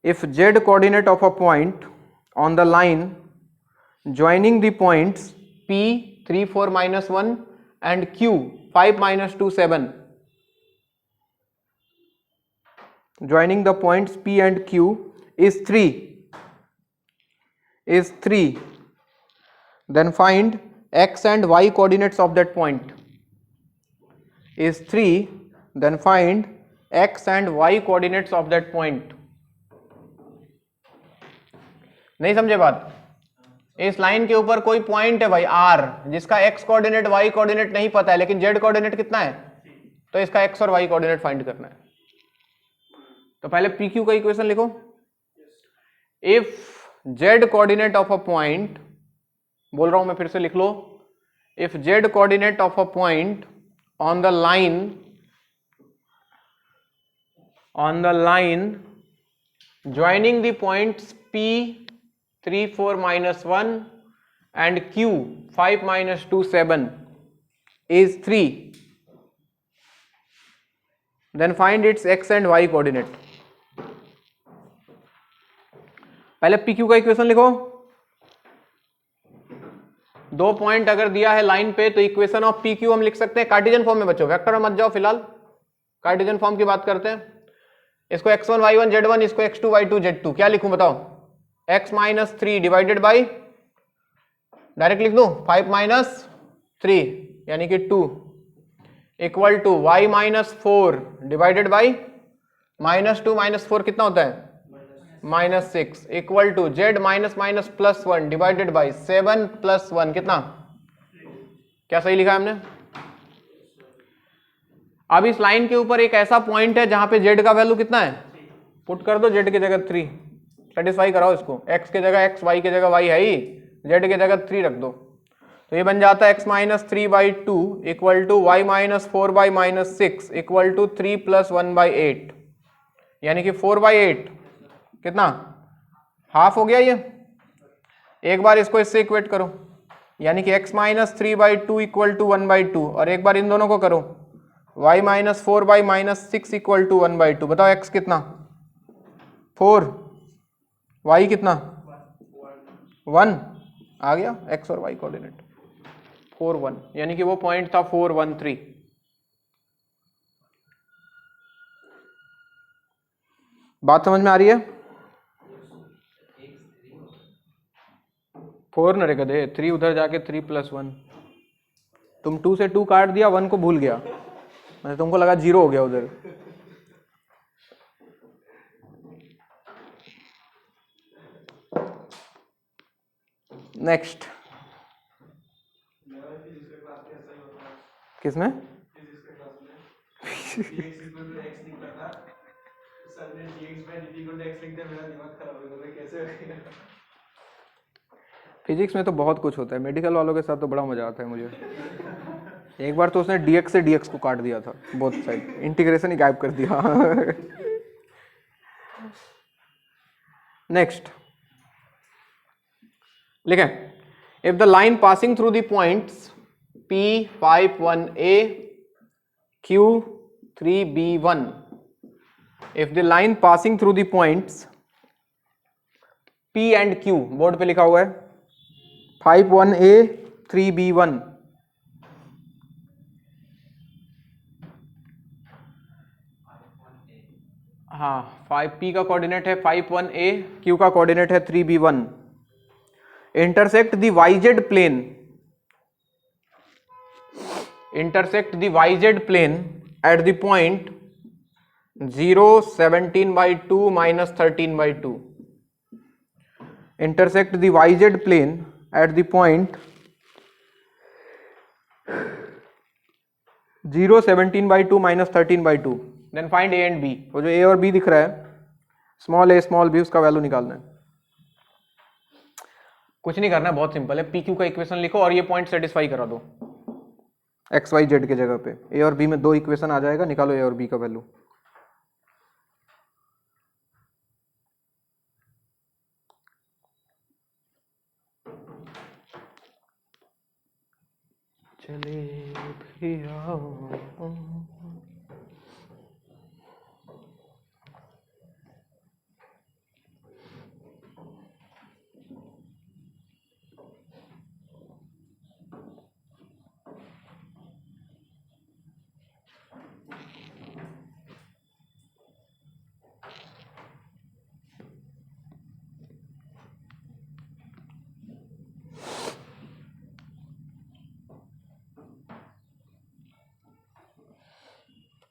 If z coordinate of a point on the line joining the points P 3 4 minus 1 and Q 5 minus 2 7, joining the points P and Q is 3, then find x and y coordinates of that point। is 3, then find x and y coordinates of that point। नहीं समझे बात। इस लाइन के ऊपर कोई पॉइंट है भाई r, जिसका x कोऑर्डिनेट y कोऑर्डिनेट नहीं पता है, लेकिन z कोऑर्डिनेट कितना है, तो इसका x और y कोऑर्डिनेट फाइंड करना है। तो पहले pq का इक्वेशन लिखो। If z coordinate of a point, बोल रहा हूं मैं फिर से लिख लो, if z coordinate of a point on the line joining the points P 3 4 minus 1 and Q 5 minus 2 7 is 3, then find its x and y coordinate। पहले PQ का इक्वेशन लिखो। दो पॉइंट अगर दिया है लाइन पे तो इक्वेशन ऑफ PQ हम लिख सकते हैं कार्टेशियन फॉर्म में। बच्चों वेक्टर में मत जाओ, फिलहाल कार्टेशियन फॉर्म की बात करते हैं। इसको x1 y1 z1, इसको x2 y2 z2, क्या लिखूं बताओ, x minus 3 divided by, direct लिख दूं 5 माइनस 3 यानी कि 2 equal to y minus 4 divided by minus 2 minus 4 कितना होता है minus 6 equal to z minus minus plus 1 divided by 7 plus 1 कितना, क्या सही लिखा है हमने। अब इस लाइन के ऊपर एक ऐसा पॉइंट है जहां पे z का वैल्यू कितना है, पुट कर दो z की जगह 3, सेटिस्फाई कराओ इसको, x की जगह x, y की जगह y है ही, z की जगह 3 रख दो। तो ये बन जाता है x minus 3 by 2 equal to y minus 4 by minus 6 equal to 3 plus 1 by 8, यानी कि 4 बाई 8 कितना, हाफ हो गया ये। एक बार इसको इससे इक्वेट करो, यानी कि x माइनस 3/2 इक्वल टू 1/2, और एक बार इन दोनों को करो y माइनस 4/-6 इक्वल टू 1/2। बताओ x कितना, 4, y कितना 1, आ गया x और y कोऑर्डिनेट 4 1, यानी कि वो पॉइंट था 4 1 3। बात समझ में आ रही है? 4 न रे गधे, 3 उधर जाके 3 + 1, तुम 2 से 2 काट दिया, 1 को भूल गया, मतलब तुमको लगा 0 हो गया उधर। नेक्स्ट, किसमें फिजिक्स में तो बहुत कुछ होता है, मेडिकल वालों के साथ तो बड़ा मजा आता है मुझे। एक बार तो उसने dx से dx को काट दिया था, बोथ साइड, इंटीग्रेशन ही गायब कर दिया। नेक्स्ट लिखें, if the line passing through the points P 5 1a Q 3b1, if the line passing through the points P and Q, board पे लिखा हुआ है 5 1a 3b1, हाँ 5p का कोऑर्डिनेट है 5 1a, Q का कोऑर्डिनेट है 3b1, intersect the yz plane, intersect the yz plane at the point 0 17/2 minus 13/2, intersect the yz plane at the point 0 17/2 minus 13/2, then find a and b। वो जो a और b दिख रहा है, स्मॉल a स्मॉल b, उसका वैल्यू निकालना है। कुछ नहीं करना है, बहुत सिंपल है, पी क्यू का इक्वेशन लिखो और ये पॉइंट सेटिस्फाई करा दो एक्स वाई जेड के जगह पे। ए और बी में 2 इक्वेशन आ जाएगा, निकालो ए और बी का वैल्यू। चले भी आओ,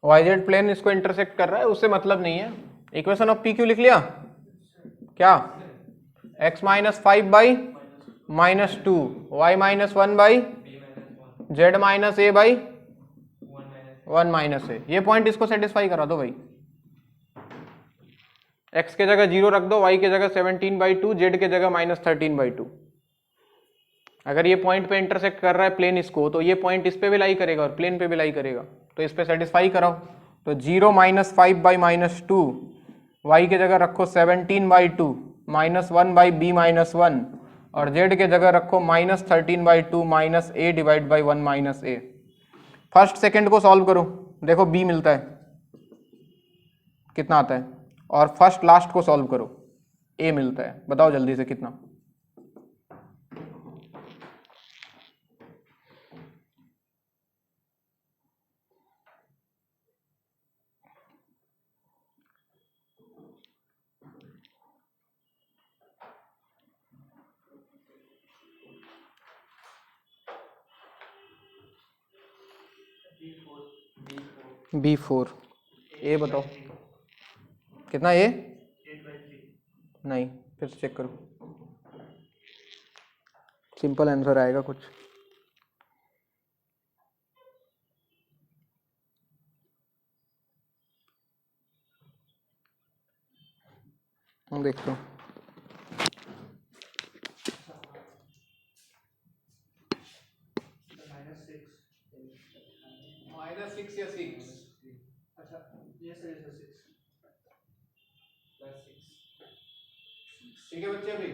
वाईजेड प्लेन इसको इंटरसेक्ट कर रहा है, उससे मतलब नहीं है। इक्वेशन ऑफ पी क्यू लिख लिया क्या, x minus 5/-2 y minus 1/z minus a/1 minus A. ये पॉइंट इसको सेटिस्फाई करा दो भाई, x के जगह 0 रख दो, y के जगह 17/2, z के जगह -13/2। अगर ये पॉइंट पे इंटरसेक्ट कर रहा है प्लेन इसको, तो ये पॉइंट इस पे भी लाई करेगा और प्लेन पे भी लाई करेगा, तो इस पे सेटिस्फाई कराओ। तो 0 - 5/-2, y के जगह रखो 17/2 -1/b-1, और z के जगह रखो -13/2 -a/1 - a। फर्स्ट सेकंड को सॉल्व करो, देखो b मिलता है कितना आता है, और फर्स्ट लास्ट को सॉल्व करो, a मिलता है। बताओ जल्दी से कितना। B4, ए बताओ कितना, ए नहीं, फिर से चेक करो, सिंपल आंसर आएगा कुछ। हम देखते हैं, -6 या 6, अच्छा ये सही है 6 + 6, ठीक है बच्चे। अभी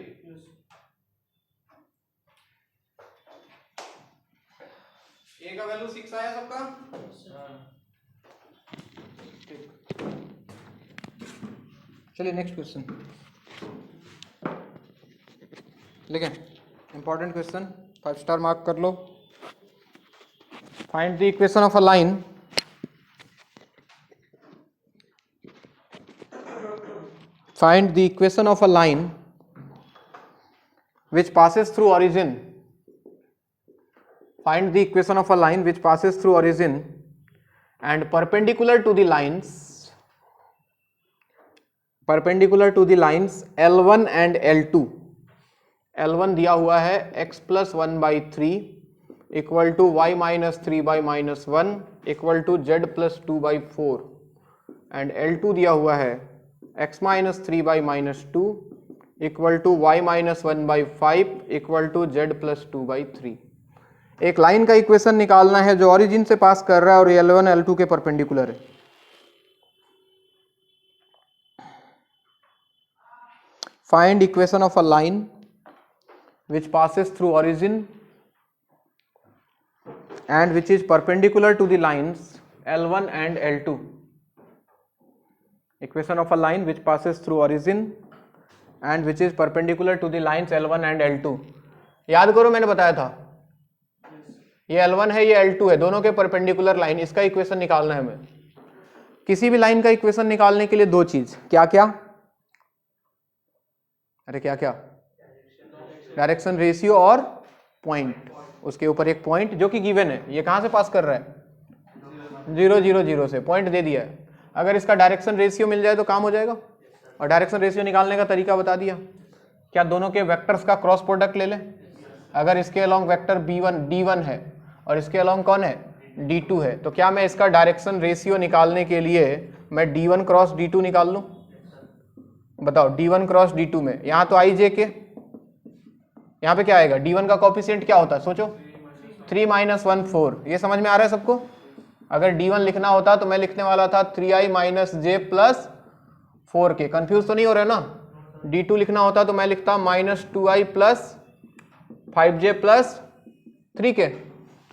ए का वैल्यू 6 आया सबका? चलिए नेक्स्ट क्वेश्चन लिखें, इंपॉर्टेंट क्वेश्चन, 5 स्टार मार्क कर लो। Find the equation of a line find the equation of a line which passes through origin. Find the equation of a line which passes through origin and perpendicular to the lines L1 and L2. L1 दिया हुआ है x plus 1/3 equal to y minus 3/-1 equal to z plus 2/4 and L2 दिया हुआ है x minus 3/-2 equal to y minus 1/5 equal to z plus 2/3। एक लाइन का इक्वेशन निकालना है जो ओरिजिन से पास कर रहा है और L1 L2 के परपेंडिकुलर है। Find equation of a line which passes through origin and which is perpendicular to the lines L1 and L2। Equation of a line which passes through origin and which is perpendicular to the lines L1 and L2। याद करो मैंने बताया था ये L1 है ये L2 है, दोनों के परपेंडिकुलर लाइन, इसका इक्वेशन निकालना है हमें। किसी भी लाइन का इक्वेशन निकालने के लिए दो चीज, क्या क्या, अरे क्या क्या, डायरेक्शन रेशियो और पॉइंट, उसके ऊपर एक पॉइंट जो कि गिवन है, ये कहां से पास कर रहा है 0 0 0 से, पॉइंट दे दिया है। अगर इसका डायरेक्शन रेशियो मिल जाए तो काम हो जाएगा, और डायरेक्शन रेशियो निकालने का तरीका बता दिया, क्या दोनों के वेक्टर्स का क्रॉस प्रोडक्ट ले लें। अगर इसके अलोंग वेक्टर D1 है और इसके अलोंग कौन है D2 है, तो क्या मैं इसका डायरेक्शन रेशियो निकालने के लिए मैं D1 क्रॉस D2 निकाल लूं? बताओ, D1 क्रॉस D2 में यहाँ तो IJ के, यहाँ पे क्या आएगा, D1 का कोफिशिएंट क्या होता है सोचो, 3 - 1 4। ये समझ में आ रहा है सबको? अगर D1 लिखना होता तो मैं लिखने वाला था 3i - j + 4k। कंफ्यूज तो नहीं हो रहे ना? D2 लिखना होता तो मैं लिखता -2i + 5j + 3k।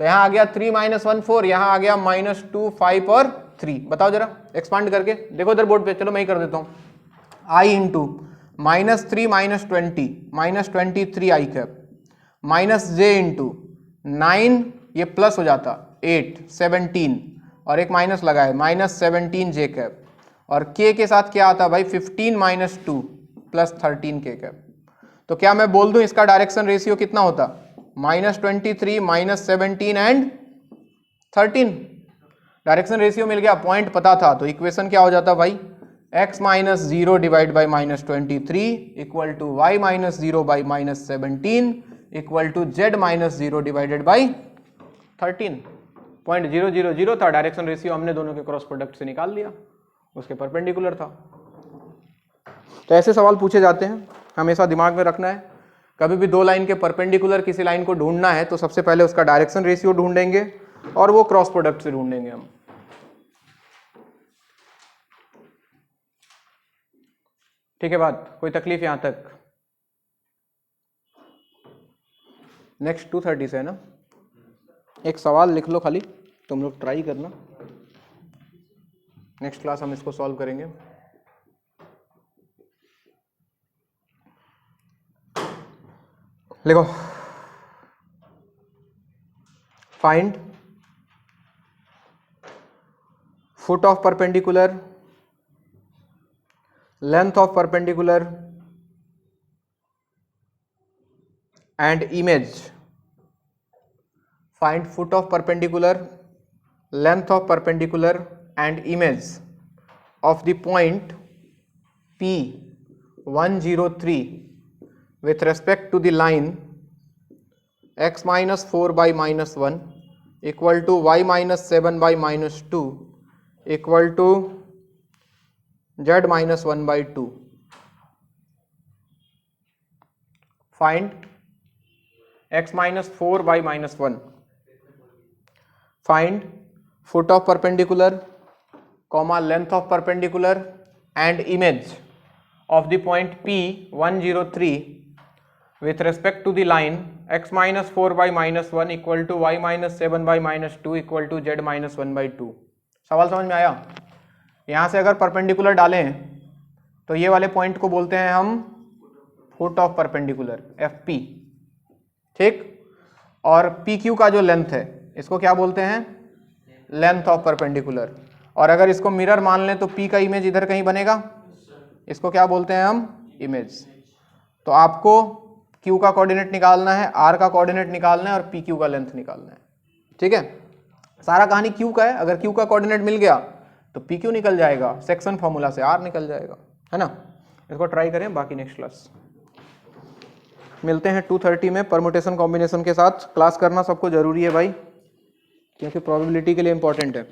तो यहाँ आ गया 3 - 1 4, यहाँ आ गया -2 5 और 3। बताओ जरा एक्सपांड करके देखो इधर बोर्ड पे, चलो मैं ही कर देता हूँ। i into -3 - 20 -23i cap -j into 9, ये प्लस हो जाता 8 17 और एक माइनस लगा है -17j कैप, और k के साथ क्या आता भाई 15 - 2 + 13k कैप। तो क्या मैं बोल दूं इसका डायरेक्शन रेशियो कितना होता, -23 -17 एंड 13। डायरेक्शन रेशियो मिल गया, पॉइंट पता था, तो इक्वेशन क्या हो जाता भाई, x - 0 / -23 equal to y - 0 / -17 equal to z - 0 / 13। Point 0 0 0 था, डायरेक्शन रेशियो हमने दोनों के क्रॉस प्रोडक्ट से निकाल लिया, उसके परपेंडिकुलर था। तो ऐसे सवाल पूछे जाते हैं, हमेशा दिमाग में रखना है। कभी भी दो लाइन के परपेंडिकुलर किसी लाइन को ढूंढना है तो सबसे पहले उसका डायरेक्शन रेशियो ढूंढेंगे और वो क्रॉस प्रोडक्ट से ढूंढेंगे हम। ठीक है बात, कोई तकलीफ यहां तक? नेक्स्ट 230 से है ना, एक सवाल लिख लो खाली, तुम लोग ट्राई करना, नेक्स्ट क्लास हम इसको सॉल्व करेंगे। लिखो, find foot of perpendicular, length of perpendicular and image. Find foot of perpendicular, length of perpendicular and image of the point P103 with respect to the line x - 4 / -1 equal to y - 7 / -2 equal to z - 1/2। Find x - 4 / -1। Find foot of perpendicular, comma length of perpendicular and image of the point P103 with respect to the line x minus 4 by minus 1 equal to Y minus 7 by minus 2 equal to Z minus 1 by 2। सवाल समझ में आया? यहाँ से अगर परपेंडिकुलर डालें तो ये वाले पॉइंट को बोलते हैं हम फुट ऑफ परपेंडिकुलर, FP, ठीक। और PQ का जो लेंथ है इसको क्या बोलते हैं? Length of perpendicular. और अगर इसको मिरर मान लें तो P का इमेज इधर कहीं बनेगा, इसको क्या बोलते हैं हम? इमेज। तो आपको Q का कोऑर्डिनेट निकालना है, R का कोऑर्डिनेट निकालना है और PQ का लेंथ निकालना है, ठीक है। सारा कहानी Q का है, अगर Q का कोऑर्डिनेट मिल गया तो PQ निकल जाएगा, सेक्शन फॉर्मूला से R निकल जाएगा, है ना। इसको ट्राई करें, बाकी नेक्स्ट क्लास मिलते हैं 2:30 में परमुटेशन कॉम्बिनेशन के साथ। क्लास करना सबको जरूरी है भाई, क्योंकि प्रोबेबिलिटी के लिए इंपॉर्टेंट है।